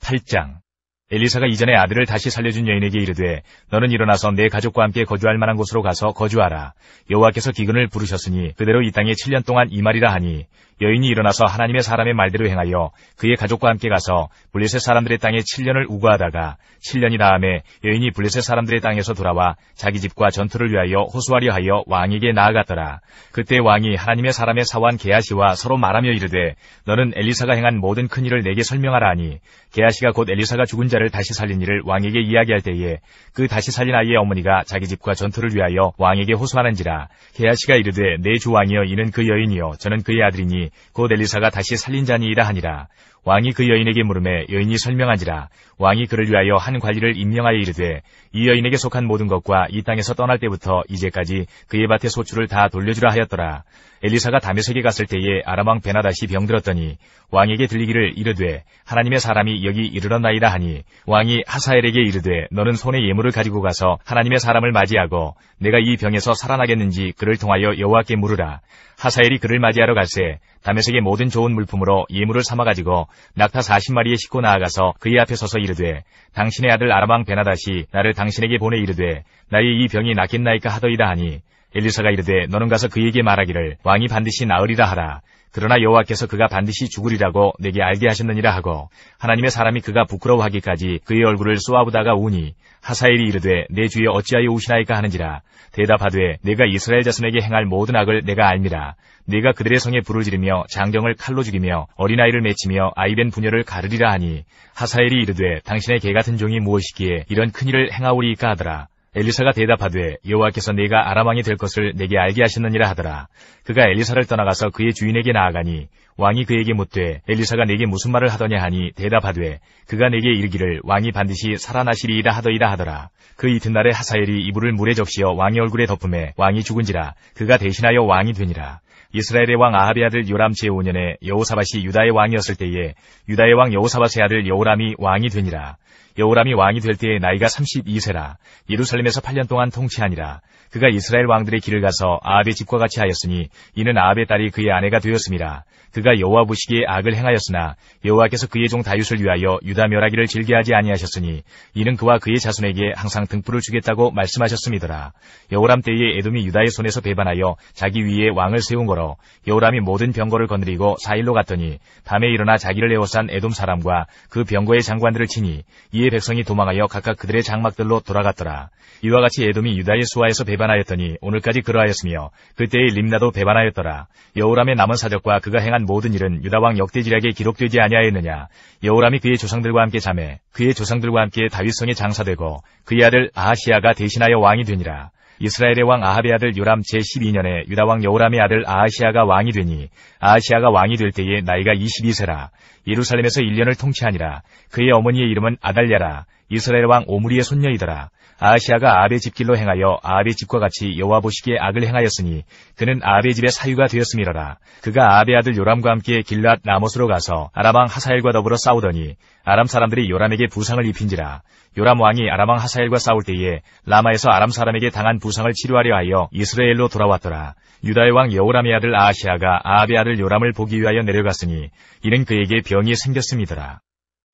8장 엘리사가 이전에 아들을 다시 살려준 여인에게 이르되 너는 일어나서 내 가족과 함께 거주할 만한 곳으로 가서 거주하라. 여호와께서 기근을 부르셨으니 그대로 이 땅에 7년 동안 임하리라 하니 여인이 일어나서 하나님의 사람의 말대로 행하여 그의 가족과 함께 가서 블레셋 사람들의 땅에 7년을 우거하다가 7년이 다음에 여인이 블레셋 사람들의 땅에서 돌아와 자기 집과 전투를 위하여 호소하려 하여 왕에게 나아갔더라. 그때 왕이 하나님의 사람의 사원 게하시와 서로 말하며 이르되 너는 엘리사가 행한 모든 큰 일을 내게 설명하라 하니 게하시가 곧 엘리사가 죽은 자를 다시 살린 일을 왕에게 이야기할 때에 그 다시 살린 아이의 어머니가 자기 집과 전투를 위하여 왕에게 호소하는지라. 게하시가 이르되 내 주 왕이여 이는 그 여인이요 저는 그의 아들이니 곧 엘리사가 다시 살린 자니이다 하니라. 왕이 그 여인에게 물음에 여인이 설명한지라. 왕이 그를 위하여 한 관리를 임명하여 이르되 이 여인에게 속한 모든 것과 이 땅에서 떠날 때부터 이제까지 그의 밭의 소출을 다 돌려주라 하였더라. 엘리사가 다메섹에 갔을 때에 아람 왕 베나닷이 병들었더니 왕에게 들리기를 이르되 하나님의 사람이 여기 이르렀나이다 하니 왕이 하사엘에게 이르되 너는 손에 예물을 가지고 가서 하나님의 사람을 맞이하고 내가 이 병에서 살아나겠는지 그를 통하여 여호와께 물으라. 하사엘이 그를 맞이하러 갈새 다메섹의 모든 좋은 물품으로 예물을 삼아가지고 낙타 40마리에 싣고 나아가서 그의 앞에 서서 이르되 당신의 아들 아람 왕 베나닷이 나를 당신에게 보내 이르되 나의 이 병이 낫겠나이까 하더이다 하니 엘리사가 이르되 너는 가서 그에게 말하기를 왕이 반드시 나으리라 하라. 그러나 여호와께서 그가 반드시 죽으리라고 내게 알게 하셨느니라 하고 하나님의 사람이 그가 부끄러워하기까지 그의 얼굴을 쏘아보다가 우니 하사엘이 이르되 내 주여 어찌하여 우시나이까 하는지라. 대답하되 내가 이스라엘 자손에게 행할 모든 악을 내가 알미라. 내가 그들의 성에 불을 지르며 장정을 칼로 죽이며 어린아이를 맺히며 아이벤 부녀를 가르리라 하니 하사엘이 이르되 당신의 개같은 종이 무엇이기에 이런 큰일을 행하오리이까 하더라. 엘리사가 대답하되 여호와께서 네가 아람 왕이 될 것을 내게 알게 하셨느니라 하더라. 그가 엘리사를 떠나가서 그의 주인에게 나아가니 왕이 그에게 묻되 엘리사가 내게 무슨 말을 하더냐 하니 대답하되 그가 내게 이르기를 왕이 반드시 살아나시리이다 하더이다 하더라. 그 이튿날에 하사엘이 이불을 물에 적시어 왕의 얼굴에 덮음에 왕이 죽은지라 그가 대신하여 왕이 되니라. 이스라엘의 왕 아합의 아들 요람 제5년에 여호사밧이 유다의 왕이었을 때에 유다의 왕 여호사밧의 아들 여호람이 왕이 되니라. 여호람이 왕이 될 때에 나이가 32세라. 예루살렘에서 8년 동안 통치하니라. 그가 이스라엘 왕들의 길을 가서 아합의 집과 같이 하였으니 이는 아합의 딸이 그의 아내가 되었음이라. 그가 여호와 보시기에 악을 행하였으나 여호와께서 그의 종 다윗을 위하여 유다 멸하기를 즐겨하지 아니하셨으니 이는 그와 그의 자손에게 항상 등불을 주겠다고 말씀하셨음이더라. 여호람 때에 에돔이 유다의 손에서 배반하여 자기 위에 왕을 세운 거로 여호람이 모든 병거를 거느리고 사일로 갔더니 밤에 일어나 자기를 에워싼 에돔 사람과 그 병거의 장관들을 치니 이에 백성이 도망하여 각각 그들의 장막들로 돌아갔더라. 이와 같이 에돔이 유다의 수하에서 배반하였더니 오늘까지 그러하였으며 그때의 림나도 배반하였더라. 여호람의 남은 사적과 그가 행한 모든 일은 유다왕 역대지략에 기록되지 아니하였느냐. 여호람이 그의 조상들과 함께 자매 그의 조상들과 함께 다윗성에 장사되고 그의 아들 아하시야가 대신하여 왕이 되니라. 이스라엘의 왕 아합의 아들 요람 제12년에 유다왕 여호람의 아들 아하시야가 왕이 되니 아하시야가 왕이 될 때에 나이가 22세라. 예루살렘에서 1년을 통치하니라. 그의 어머니의 이름은 아달랴라. 이스라엘 왕 오므리의 손녀이더라. 아하시야가 아합의 집길로 행하여 아합의 집과 같이 여호와 보시기에 악을 행하였으니 그는 아합의 집의 사유가 되었음이로라. 그가 아합의 아들 요람과 함께 길랏 라못으로 가서 아람 왕 하사엘과 더불어 싸우더니 아람 사람들이 요람에게 부상을 입힌지라. 요람 왕이 아람 왕 하사엘과 싸울 때에 라마에서 아람 사람에게 당한 부상을 치료하려 하여 이스라엘로 돌아왔더라. 유다의 왕 여호람의 아들 아하시야가 아합의 아들 요람을 보기 위하여 내려갔으니 이는 그에게 병이 생겼음이더라.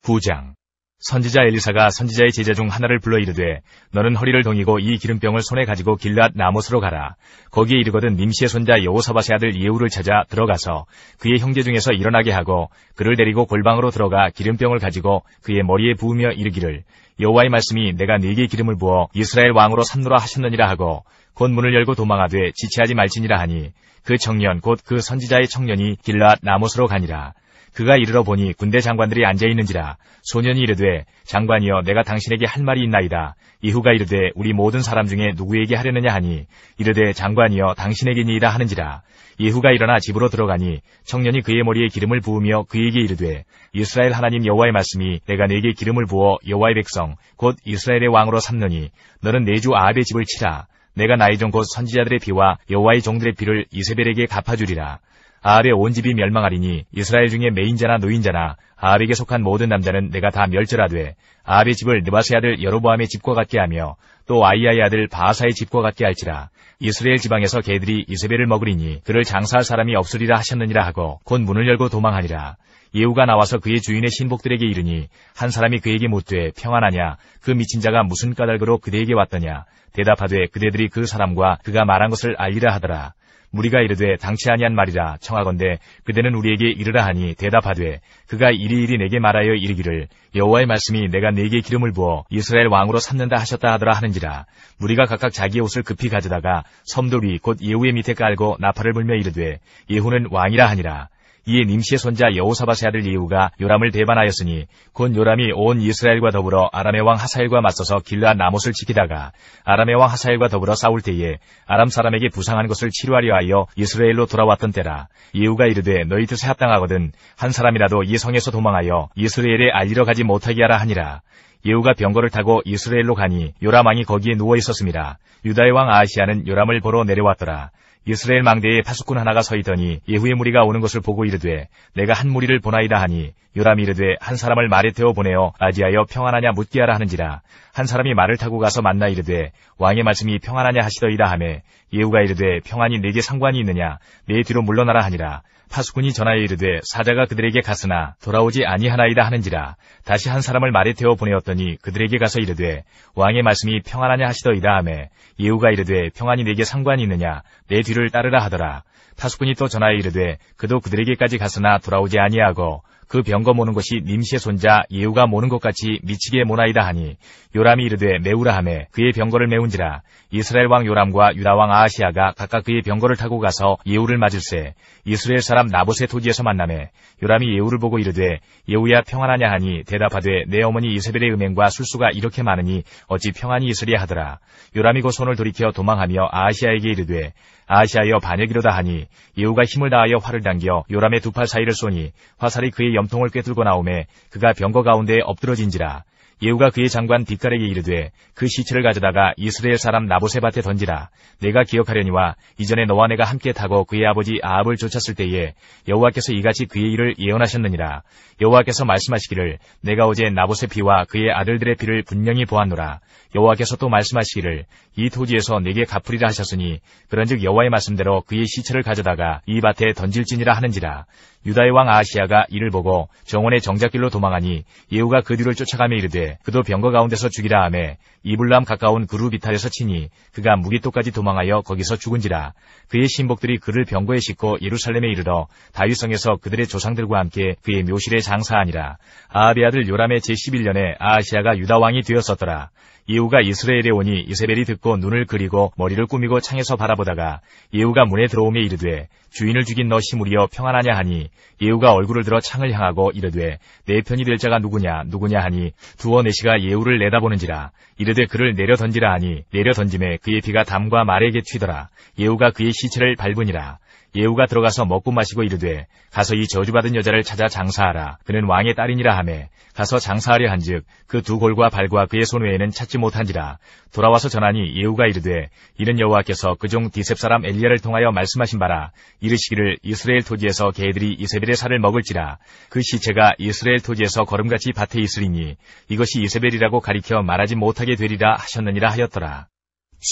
9장 선지자 엘리사가 선지자의 제자 중 하나를 불러 이르되 너는 허리를 동이고 이 기름병을 손에 가지고 길랏 라못으로 가라. 거기에 이르거든 님시의 손자 여호사밧의 아들 예후를 찾아 들어가서 그의 형제 중에서 일어나게 하고 그를 데리고 골방으로 들어가 기름병을 가지고 그의 머리에 부으며 이르기를 여호와의 말씀이 내가 네게 기름을 부어 이스라엘 왕으로 삼노라 하셨느니라 하고 곧 문을 열고 도망하되 지체하지 말지니라 하니 그 청년 곧 그 선지자의 청년이 길랏 라못으로 가니라. 그가 이르러 보니 군대 장관들이 앉아있는지라. 소년이 이르되 장관이여 내가 당신에게 할 말이 있나이다. 예후가 이르되 우리 모든 사람 중에 누구에게 하려느냐 하니 이르되 장관이여 당신에게니이다 하는지라. 예후가 일어나 집으로 들어가니 청년이 그의 머리에 기름을 부으며 그에게 이르되 이스라엘 하나님 여호와의 말씀이 내가 네게 기름을 부어 여호와의 백성 곧 이스라엘의 왕으로 삼느니 너는 내 주 아합의 집을 치라. 내가 나의 종 곧 선지자들의 피와 여호와의 종들의 피를 이세벨에게 갚아주리라. 아합의 온 집이 멸망하리니 이스라엘 중에 매인자나 노인자나 아합에게 속한 모든 남자는 내가 다 멸절하되 아합의 집을 느바스의 아들 여로보암의 집과 같게 하며 또 아이야의 아들 바하사의 집과 같게 할지라. 이스라엘 지방에서 개들이 이세벨을 먹으리니 그를 장사할 사람이 없으리라 하셨느니라 하고 곧 문을 열고 도망하니라. 예후가 나와서 그의 주인의 신복들에게 이르니 한 사람이 그에게 묻되 평안하냐. 그 미친 자가 무슨 까닭으로 그대에게 왔더냐. 대답하되 그대들이 그 사람과 그가 말한 것을 알리라 하더라. 무리가 이르되 당치 아니한 말이라. 청하건대 그대는 우리에게 이르라 하니 대답하되 그가 이리이리 내게 말하여 이르기를 여호와의 말씀이 내가 네게 기름을 부어 이스라엘 왕으로 삼는다 하셨다 하더라 하는지라. 무리가 각각 자기의 옷을 급히 가져다가 섬돌 위 곧 예후의 밑에 깔고 나팔을 불며 이르되 예후는 왕이라 하니라. 이에 님시의 손자 여호사밧의 아들 예후가 요람을 배반하였으니 곧 요람이 온 이스라엘과 더불어 아람의 왕 하사엘과 맞서서 길랏 라못을 지키다가 아람의 왕 하사엘과 더불어 싸울 때에 아람 사람에게 부상한 것을 치료하려 하여 이스라엘로 돌아왔던 때라. 예후가 이르되 너희 뜻에 합당하거든 한 사람이라도 이 성에서 도망하여 이스라엘에 알리러 가지 못하게 하라 하니라. 예후가 병거를 타고 이스라엘로 가니 요람 왕이 거기에 누워 있었음이라. 유다의 왕 아하시야는 요람을 보러 내려왔더라. 이스라엘 망대에 파수꾼 하나가 서 있더니 예후의 무리가 오는 것을 보고 이르되 내가 한 무리를 보나이다 하니 요람이 이르되 한 사람을 말에 태워 보내어 아지하여 평안하냐 묻게 하라 하는지라. 한 사람이 말을 타고 가서 만나 이르되 왕의 말씀이 평안하냐 하시더이다 하매 예후가 이르되 평안이 내게 상관이 있느냐. 내 뒤로 물러나라 하니라. 파수꾼이 전하여 이르되 사자가 그들에게 갔으나 돌아오지 아니하나이다 하는지라. 다시 한 사람을 말에 태워 보내었더니 그들에게 가서 이르되 왕의 말씀이 평안하냐 하시더이다 하매 예후가 이르되 평안이 내게 상관이 있느냐. 내 뒤를 따르라 하더라. 파수꾼이 또 전하여 이르되 그도 그들에게까지 갔으나 돌아오지 아니하고 그 병거 모는 것이 님시의 손자 예후가 모는 것 같이 미치게 모나이다 하니 요람이 이르되 메우라 하매 그의 병거를 메운지라. 이스라엘 왕 요람과 유다 왕 아하시아가 각각 그의 병거를 타고 가서 예후를 맞을세. 이스라엘 사람 나봇의 토지에서 만나매 요람이 예후를 보고 이르되 예후야 평안하냐 하니 대답하되 내 어머니 이세벨의 음행과 술수가 이렇게 많으니 어찌 평안이 있으랴 하더라. 요람이 그 손을 돌이켜 도망하며 아하시아에게 이르되 아하시아여 반역이로다 하니 예후가 힘을 다하여 활을 당겨 요람의 두 팔 사이를 쏘니 화살이 그의 염통을 꿰뚫고 나오매 그가 병거 가운데에 엎드러진지라. 예후가 그의 장관 뒷갈에게 이르되 그 시체를 가져다가 이스라엘 사람 나봇의 밭에 던지라. 내가 기억하려니와 이전에 너와 내가 함께 타고 그의 아버지 아합을 쫓았을 때에 여호와께서 이같이 그의 일을 예언하셨느니라. 여호와께서 말씀하시기를 내가 어제 나봇의 피와 그의 아들들의 피를 분명히 보았노라. 여호와께서 또 말씀하시기를 이 토지에서 내게 갚으리라 하셨으니 그런즉 여호와의 말씀대로 그의 시체를 가져다가 이 밭에 던질지니라 하는지라. 유다의 왕 아하시아가 이를 보고 정원의 정작길로 도망하니 예후가 그 뒤를 쫓아가며 이르되 그도 병거 가운데서 죽이라 하매 이블람 가까운 그루 비탈에서 치니 그가 무기토까지 도망하여 거기서 죽은지라. 그의 신복들이 그를 병거에 싣고 예루살렘에 이르러 다윗성에서 그들의 조상들과 함께 그의 묘실에 장사하니라. 아합의 아들 요람의 제11년에 아하시아가 유다 왕이 되었었더라. 예후가 이스라엘에 오니 이세벨이 듣고 눈을 그리고 머리를 꾸미고 창에서 바라보다가 예후가 문에 들어오며 이르되 주인을 죽인 너 시므리여 평안하냐 하니 예후가 얼굴을 들어 창을 향하고 이르되 내 편이 될 자가 누구냐 하니 두어 내시가 예후를 내다보는지라. 이르되 그를 내려 던지라 하니 내려 던짐에 그의 피가 담과 말에게 튀더라. 예후가 그의 시체를 밟으니라. 예후가 들어가서 먹고 마시고 이르되 가서 이 저주받은 여자를 찾아 장사하라. 그는 왕의 딸이니라 하매 가서 장사하려 한즉 그 두 골과 발과 그의 손 외에는 찾지 못한지라. 돌아와서 전하니 예후가 이르되 이는 여호와께서 그종 디셉 사람 엘리야를 통하여 말씀하신 바라. 이르시기를 이스라엘 토지에서 개들이 이세벨의 살을 먹을지라. 그 시체가 이스라엘 토지에서 거름같이 밭에 있으리니 이것이 이세벨이라고 가리켜 말하지 못하게 되리라 하셨느니라 하였더라.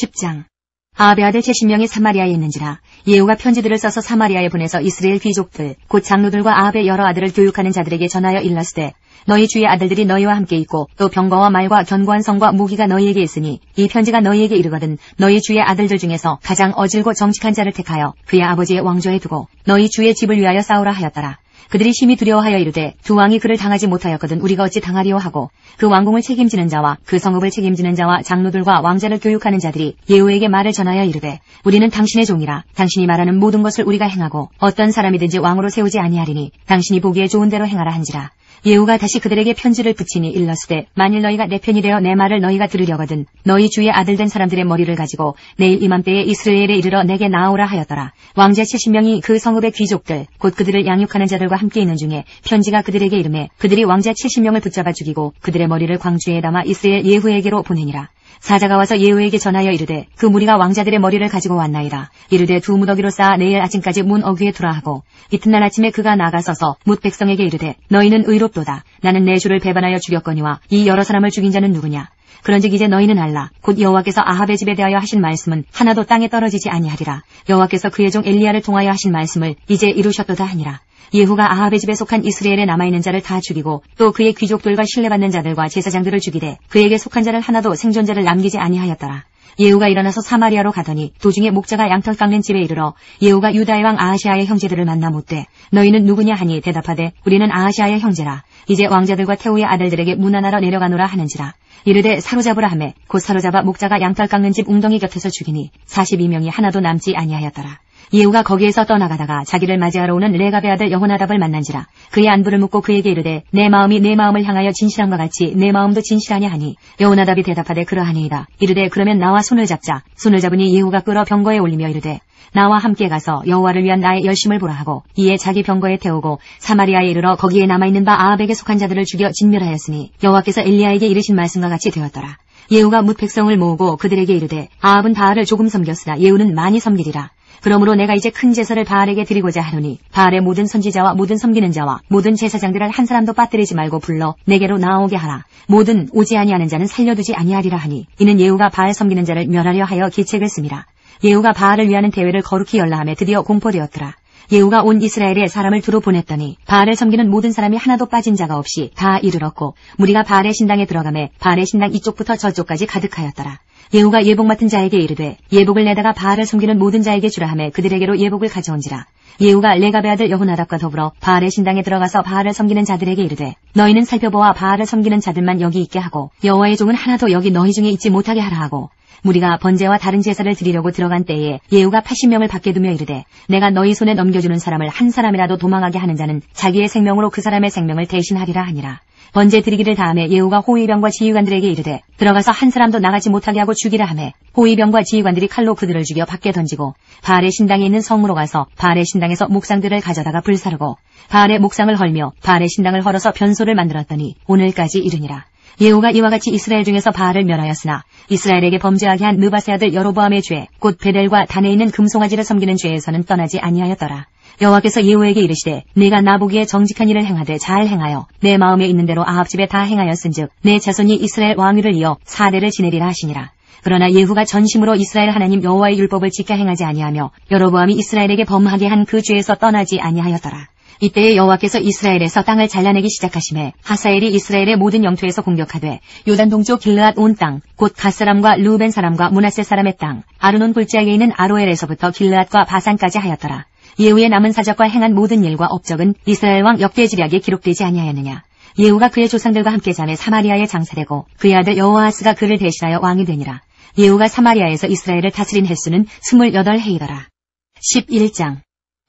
10장. 아합의 아들 제10명이 사마리아에 있는지라. 예후가 편지들을 써서 사마리아에 보내서 이스라엘 귀족들 곧 장로들과 아합의 여러 아들을 교육하는 자들에게 전하여 일렀으되 너희 주의 아들들이 너희와 함께 있고 또 병거와 말과 견고한 성과 무기가 너희에게 있으니 이 편지가 너희에게 이르거든 너희 주의 아들들 중에서 가장 어질고 정직한 자를 택하여 그의 아버지의 왕조에 두고 너희 주의 집을 위하여 싸우라 하였더라. 그들이 심히 두려워하여 이르되 두 왕이 그를 당하지 못하였거든 우리가 어찌 당하리요 하고 그 왕궁을 책임지는 자와 그 성읍을 책임지는 자와 장로들과 왕자를 교육하는 자들이 예후에게 말을 전하여 이르되 우리는 당신의 종이라. 당신이 말하는 모든 것을 우리가 행하고 어떤 사람이든지 왕으로 세우지 아니하리니 당신이 보기에 좋은 대로 행하라 한지라. 예후가 다시 그들에게 편지를 붙이니 일렀으되 만일 너희가 내 편이 되어 내 말을 너희가 들으려거든 너희 주의 아들 된 사람들의 머리를 가지고 내일 이맘때에 이스라엘에 이르러 내게 나오라 하였더라. 왕자 70명이 그 성읍의 귀족들 곧 그들을 양육하는 자들과 함께 있는 중에 편지가 그들에게 이르매 그들이 왕자 70명을 붙잡아 죽이고 그들의 머리를 광주에 담아 이스라엘 예후에게로 보내니라. 사자가 와서 예후에게 전하여 이르되 그 무리가 왕자들의 머리를 가지고 왔나이다. 이르되 두 무더기로 쌓아 내일 아침까지 문 어귀에 두라 하고 이튿날 아침에 그가 나가서서 뭇 백성에게 이르되 너희는 의롭도다. 나는 내 주를 배반하여 죽였거니와 이 여러 사람을 죽인 자는 누구냐. 그런즉 이제 너희는 알라. 곧 여호와께서 아합의 집에 대하여 하신 말씀은 하나도 땅에 떨어지지 아니하리라. 여호와께서 그의 종 엘리야를 통하여 하신 말씀을 이제 이루셨도다 하니라. 예후가 아합의 집에 속한 이스라엘에 남아있는 자를 다 죽이고 또 그의 귀족들과 신뢰받는 자들과 제사장들을 죽이되 그에게 속한 자를 하나도 생존자를 남기지 아니하였더라. 예후가 일어나서 사마리아로 가더니 도중에 목자가 양털 깎는 집에 이르러 예후가 유다의 왕 아하시아의 형제들을 만나 묻되 너희는 누구냐 하니 대답하되 우리는 아하시아의 형제라. 이제 왕자들과 태후의 아들들에게 문안하러 내려가노라 하는지라. 이르되 사로잡으라 하매 곧 사로잡아 목자가 양털 깎는 집 웅덩이 곁에서 죽이니 42명이 하나도 남지 아니하였더라. 예후가 거기에서 떠나가다가 자기를 맞이하러 오는 레갑의 아들 여호나답을 만난지라. 그의 안부를 묻고 그에게 이르되 내 마음이 내 마음을 향하여 진실한과 같이 내 마음도 진실하냐 하니 여호나답이 대답하되 그러하니이다. 이르되 그러면 나와 손을 잡자. 손을 잡으니 예후가 끌어 병거에 올리며 이르되 나와 함께 가서 여호와를 위한 나의 열심을 보라 하고 이에 자기 병거에 태우고 사마리아에 이르러 거기에 남아있는 바 아합에게 속한 자들을 죽여 진멸하였으니 여호와께서 엘리야에게 이르신 말씀과 같이 되었더라. 예후가 뭇 백성을 모으고 그들에게 이르되 아합은 바알을 조금 섬겼으나 예후는 많이 섬기리라. 그러므로 내가 이제 큰 제사를 바알에게 드리고자 하노니 바알의 모든 선지자와 모든 섬기는 자와 모든 제사장들을 한 사람도 빠뜨리지 말고 불러 내게로 나오게 하라. 모든 오지 아니하는 자는 살려두지 아니하리라 하니 이는 예후가 바알 섬기는 자를 멸하려 하여 계책을 씁니다. 예후가 바알을 위하는 대회를 거룩히 열라하며 드디어 공포되었더라. 예후가 온 이스라엘에 사람을 두루 보냈더니 바알을 섬기는 모든 사람이 하나도 빠진 자가 없이 다 이르렀고 무리가 바알의 신당에 들어가매 바알의 신당 이쪽부터 저쪽까지 가득하였더라. 예후가 예복 맡은 자에게 이르되 예복을 내다가 바알을 섬기는 모든 자에게 주라 하매 그들에게로 예복을 가져온지라. 예후가 레갑의 아들 여호나답과 더불어 바알의 신당에 들어가서 바알을 섬기는 자들에게 이르되 너희는 살펴보아 바알을 섬기는 자들만 여기 있게 하고 여호와의 종은 하나도 여기 너희 중에 있지 못하게 하라 하고, 무리가 번제와 다른 제사를 드리려고 들어간 때에 예후가 80명을 밖에 두며 이르되 내가 너희 손에 넘겨주는 사람을 한 사람이라도 도망하게 하는 자는 자기의 생명으로 그 사람의 생명을 대신하리라 하니라. 번제 드리기를 다음에 예후가 호위병과 지휘관들에게 이르되 들어가서 한 사람도 나가지 못하게 하고 죽이라 하매 호위병과 지휘관들이 칼로 그들을 죽여 밖에 던지고 바알의 신당에 있는 성으로 가서 바알의 신당에서 목상들을 가져다가 불사르고 바알의 목상을 헐며 바알의 신당을 헐어서 변소를 만들었더니 오늘까지 이르니라. 예후가 이와 같이 이스라엘 중에서 바알을 멸하였으나 이스라엘에게 범죄하게 한 느바세 아들 여로보암의 죄 곧 베델과 단에 있는 금송아지를 섬기는 죄에서는 떠나지 아니하였더라. 여호와께서 예후에게 이르시되 네가 나보기에 정직한 일을 행하되 잘 행하여 내 마음에 있는 대로 아합 집에 다 행하였은즉 내 자손이 이스라엘 왕위를 이어 4대를 지내리라 하시니라. 그러나 예후가 전심으로 이스라엘 하나님 여호와의 율법을 지켜 행하지 아니하며 여로보암이 이스라엘에게 범하게 한 그 죄에서 떠나지 아니하였더라. 이때에 여호와께서 이스라엘에서 땅을 잘라내기 시작하심에 하사엘이 이스라엘의 모든 영토에서 공격하되 요단 동쪽 길르앗 온 땅 곧 갓 사람과 르우벤 사람과 므낫세 사람의 땅 아르논 골짜기에 있는 아로엘에서부터 길르앗과 바산까지 하였더라. 예후의 남은 사적과 행한 모든 일과 업적은 이스라엘 왕 역대지략에 기록되지 아니하였느냐. 예후가 그의 조상들과 함께 잠에 사마리아에 장사되고 그의 아들 여호아하스가 그를 대신하여 왕이 되니라. 예후가 사마리아에서 이스라엘을 다스린 횟수는 28해이더라. 11장.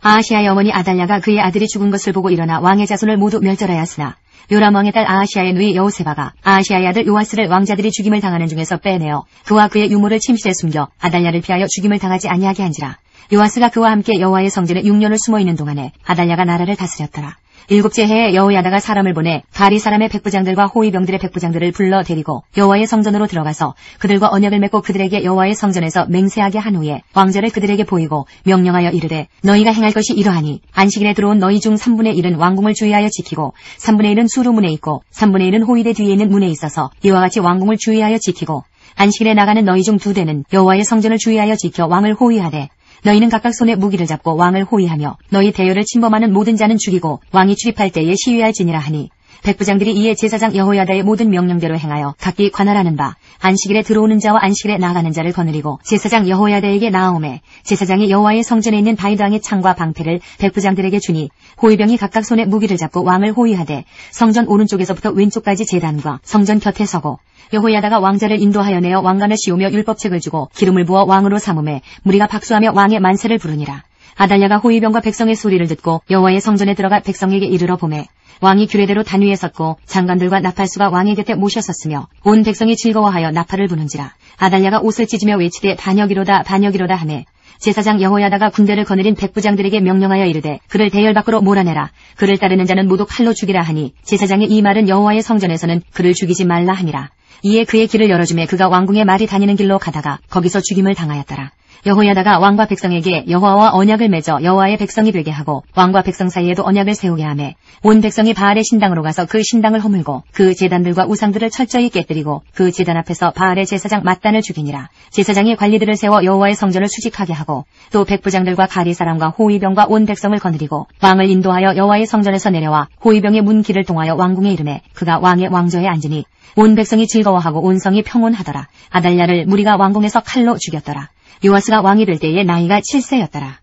아하시아의 어머니 아달랴가 그의 아들이 죽은 것을 보고 일어나 왕의 자손을 모두 멸절하였으나 요람 왕의 딸 아하시아의 누이 여호세바가 아하시아의 아들 요아스를 왕자들이 죽임을 당하는 중에서 빼내어 그와 그의 유모를 침실에 숨겨 아달랴를 피하여 죽임을 당하지 아니하게 한지라. 요아스가 그와 함께 여호와의 성전에 6년을 숨어있는 동안에 아달랴가 나라를 다스렸더라. 7째 해에 여호야다가 사람을 보내 가리 사람의 백부장들과 호위병들의 백부장들을 불러 데리고 여호와의 성전으로 들어가서 그들과 언약을 맺고 그들에게 여호와의 성전에서 맹세하게 한 후에 왕자를 그들에게 보이고 명령하여 이르되 너희가 행할 것이 이러하니 안식일에 들어온 너희 중 3분의 1은 왕궁을 주의하여 지키고 3분의 1은 수루문에 있고 3분의 1은 호위대 뒤에 있는 문에 있어서 이와 같이 왕궁을 주의하여 지키고 안식일에 나가는 너희 중 2대는 여호와의 성전을 주의하여 지켜 왕을 호위하되 너희는 각각 손에 무기를 잡고 왕을 호위하며 너희 대열을 침범하는 모든 자는 죽이고 왕이 출입할 때에 시위할지니라 하니 백부장들이 이에 제사장 여호야다의 모든 명령대로 행하여 각기 관할하는 바 안식일에 들어오는 자와 안식일에 나가는 자를 거느리고 제사장 여호야다에게 나아오매 제사장이 여호와의 성전에 있는 다윗 왕의 창과 방패를 백부장들에게 주니 호위병이 각각 손에 무기를 잡고 왕을 호위하되 성전 오른쪽에서부터 왼쪽까지 제단과 성전 곁에 서고 여호야다가 왕자를 인도하여 내어 왕관을 씌우며 율법책을 주고 기름을 부어 왕으로 삼음에 무리가 박수하며 왕의 만세를 부르니라. 아달랴가 호위병과 백성의 소리를 듣고 여호와의 성전에 들어가 백성에게 이르러 보매 왕이 규례대로 단 위에 섰고 장관들과 나팔수가 왕의 곁에 모셨었으며 온 백성이 즐거워하여 나팔을 부는지라. 아달랴가 옷을 찢으며 외치되 반역이로다 반역이로다 하매 제사장 여호야다가 군대를 거느린 백부장들에게 명령하여 이르되 그를 대열 밖으로 몰아내라. 그를 따르는 자는 모두 칼로 죽이라 하니 제사장의 이 말은 여호와의 성전에서는 그를 죽이지 말라 하니라. 이에 그의 길을 열어주매 그가 왕궁에 말이 다니는 길로 가다가 거기서 죽임을 당하였더라. 여호야다가 왕과 백성에게 여호와와 언약을 맺어 여호와의 백성이 되게 하고 왕과 백성 사이에도 언약을 세우게 하매 온 백성이 바알의 신당으로 가서 그 신당을 허물고 그 제단들과 우상들을 철저히 깨뜨리고 그 제단 앞에서 바알의 제사장 맏단을 죽이니라. 제사장이 관리들을 세워 여호와의 성전을 수직하게 하고 또 백부장들과 가리 사람과 호위병과 온 백성을 거느리고 왕을 인도하여 여호와의 성전에서 내려와 호위병의 문 길을 통하여 왕궁에 이르매 그가 왕의 왕좌에 앉으니 온 백성이 즐거워하고 온 성이 평온하더라. 아달랴를 무리가 왕궁에서 칼로 죽였더라. 요아스가 왕이 될 때에 나이가 7세였더라.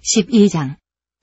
12장.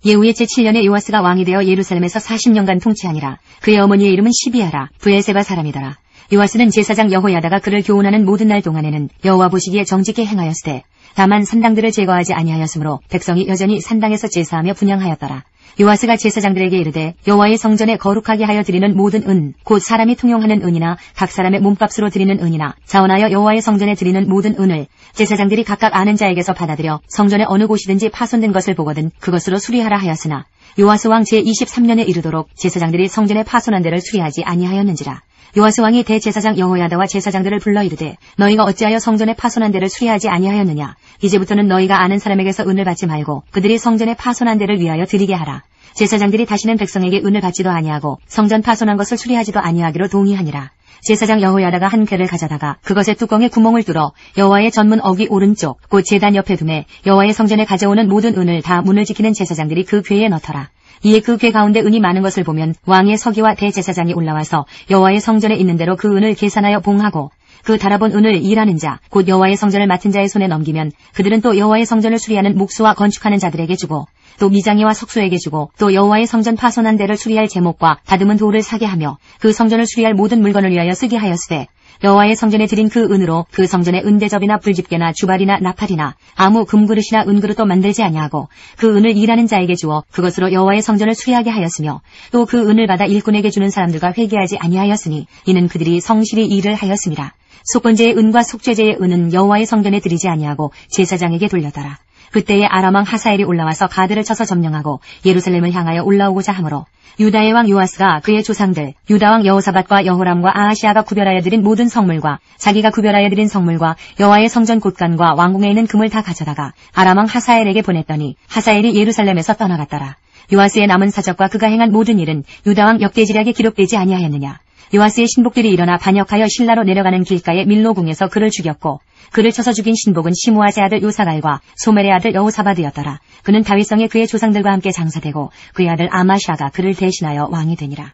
예후의 제7년에 요아스가 왕이 되어 예루살렘에서 40년간 통치하니라. 그의 어머니의 이름은 시비아라. 브엘세바 사람이더라. 요아스는 제사장 여호야다가 그를 교훈하는 모든 날 동안에는 여호와 보시기에 정직히 행하였으되 다만 산당들을 제거하지 아니하였으므로 백성이 여전히 산당에서 제사하며 분향하였더라. 요아스가 제사장들에게 이르되 여호와의 성전에 거룩하게 하여 드리는 모든 은 곧 사람이 통용하는 은이나 각 사람의 몸값으로 드리는 은이나 자원하여 여호와의 성전에 드리는 모든 은을 제사장들이 각각 아는 자에게서 받아들여 성전의 어느 곳이든지 파손된 것을 보거든 그것으로 수리하라 하였으나 요아스 왕 제23년에 이르도록 제사장들이 성전에 파손한 데를 수리하지 아니하였는지라. 요아스 왕이 대제사장 여호야다와 제사장들을 불러 이르되 너희가 어찌하여 성전에 파손한 데를 수리하지 아니하였느냐. 이제부터는 너희가 아는 사람에게서 은을 받지 말고 그들이 성전에 파손한 데를 위하여 드리게 하라. 제사장들이 다시는 백성에게 은을 받지도 아니하고 성전 파손한 것을 수리하지도 아니하기로 동의하니라. 제사장 여호야다가 한 궤를 가져다가 그것의 뚜껑에 구멍을 뚫어 여호와의 전문 어귀 오른쪽 곧 제단 옆에 두매 여호와의 성전에 가져오는 모든 은을 다 문을 지키는 제사장들이 그 궤에 넣더라. 이에 그 궤 가운데 은이 많은 것을 보면 왕의 서기와 대제사장이 올라와서 여호와의 성전에 있는 대로 그 은을 계산하여 봉하고 그 달아본 은을 일하는 자, 곧 여호와의 성전을 맡은 자의 손에 넘기면 그들은 또 여호와의 성전을 수리하는 목수와 건축하는 자들에게 주고 또 미장이와 석수에게 주고 또 여호와의 성전 파손한 데를 수리할 제목과 다듬은 돌을 사게 하며 그 성전을 수리할 모든 물건을 위하여 쓰게 하였으되 여호와의 성전에 드린 그 은으로 그 성전에 은대접이나 불집게나 주발이나 나팔이나 아무 금그릇이나 은그릇도 만들지 아니하고 그 은을 일하는 자에게 주어 그것으로 여호와의 성전을 수리하게 하였으며 또 그 은을 받아 일꾼에게 주는 사람들과 회개하지 아니하였으니 이는 그들이 성실히 일을 하였습니다. 속건제의 은과 속죄제의 은은 여호와의 성전에 드리지 아니하고 제사장에게 돌렸더라. 그때에 아람 왕 하사엘이 올라와서 가드를 쳐서 점령하고 예루살렘을 향하여 올라오고자 하므로 유다의 왕 요아스가 그의 조상들 유다 왕 여호사밧과 여호람과 아하시아가 구별하여 드린 모든 성물과 자기가 구별하여 드린 성물과 여호와의 성전 곳간과 왕궁에 있는 금을 다 가져다가 아람 왕 하사엘에게 보냈더니 하사엘이 예루살렘에서 떠나갔더라. 요아스의 남은 사적과 그가 행한 모든 일은 유다 왕 역대지략에 기록되지 아니하였느냐. 요아스의 신복들이 일어나 반역하여 실라로 내려가는 길가의 밀로궁에서 그를 죽였고 그를 쳐서 죽인 신복은 시므아의 아들 요사갈과 소멜의 아들 여호사밧이었더라. 그는 다윗성에 그의 조상들과 함께 장사되고 그의 아들 아마샤가 그를 대신하여 왕이 되니라.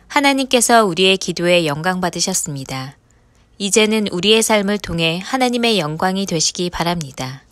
하나님께서 우리의 기도에 영광 받으셨습니다. 이제는 우리의 삶을 통해 하나님의 영광이 되시기 바랍니다.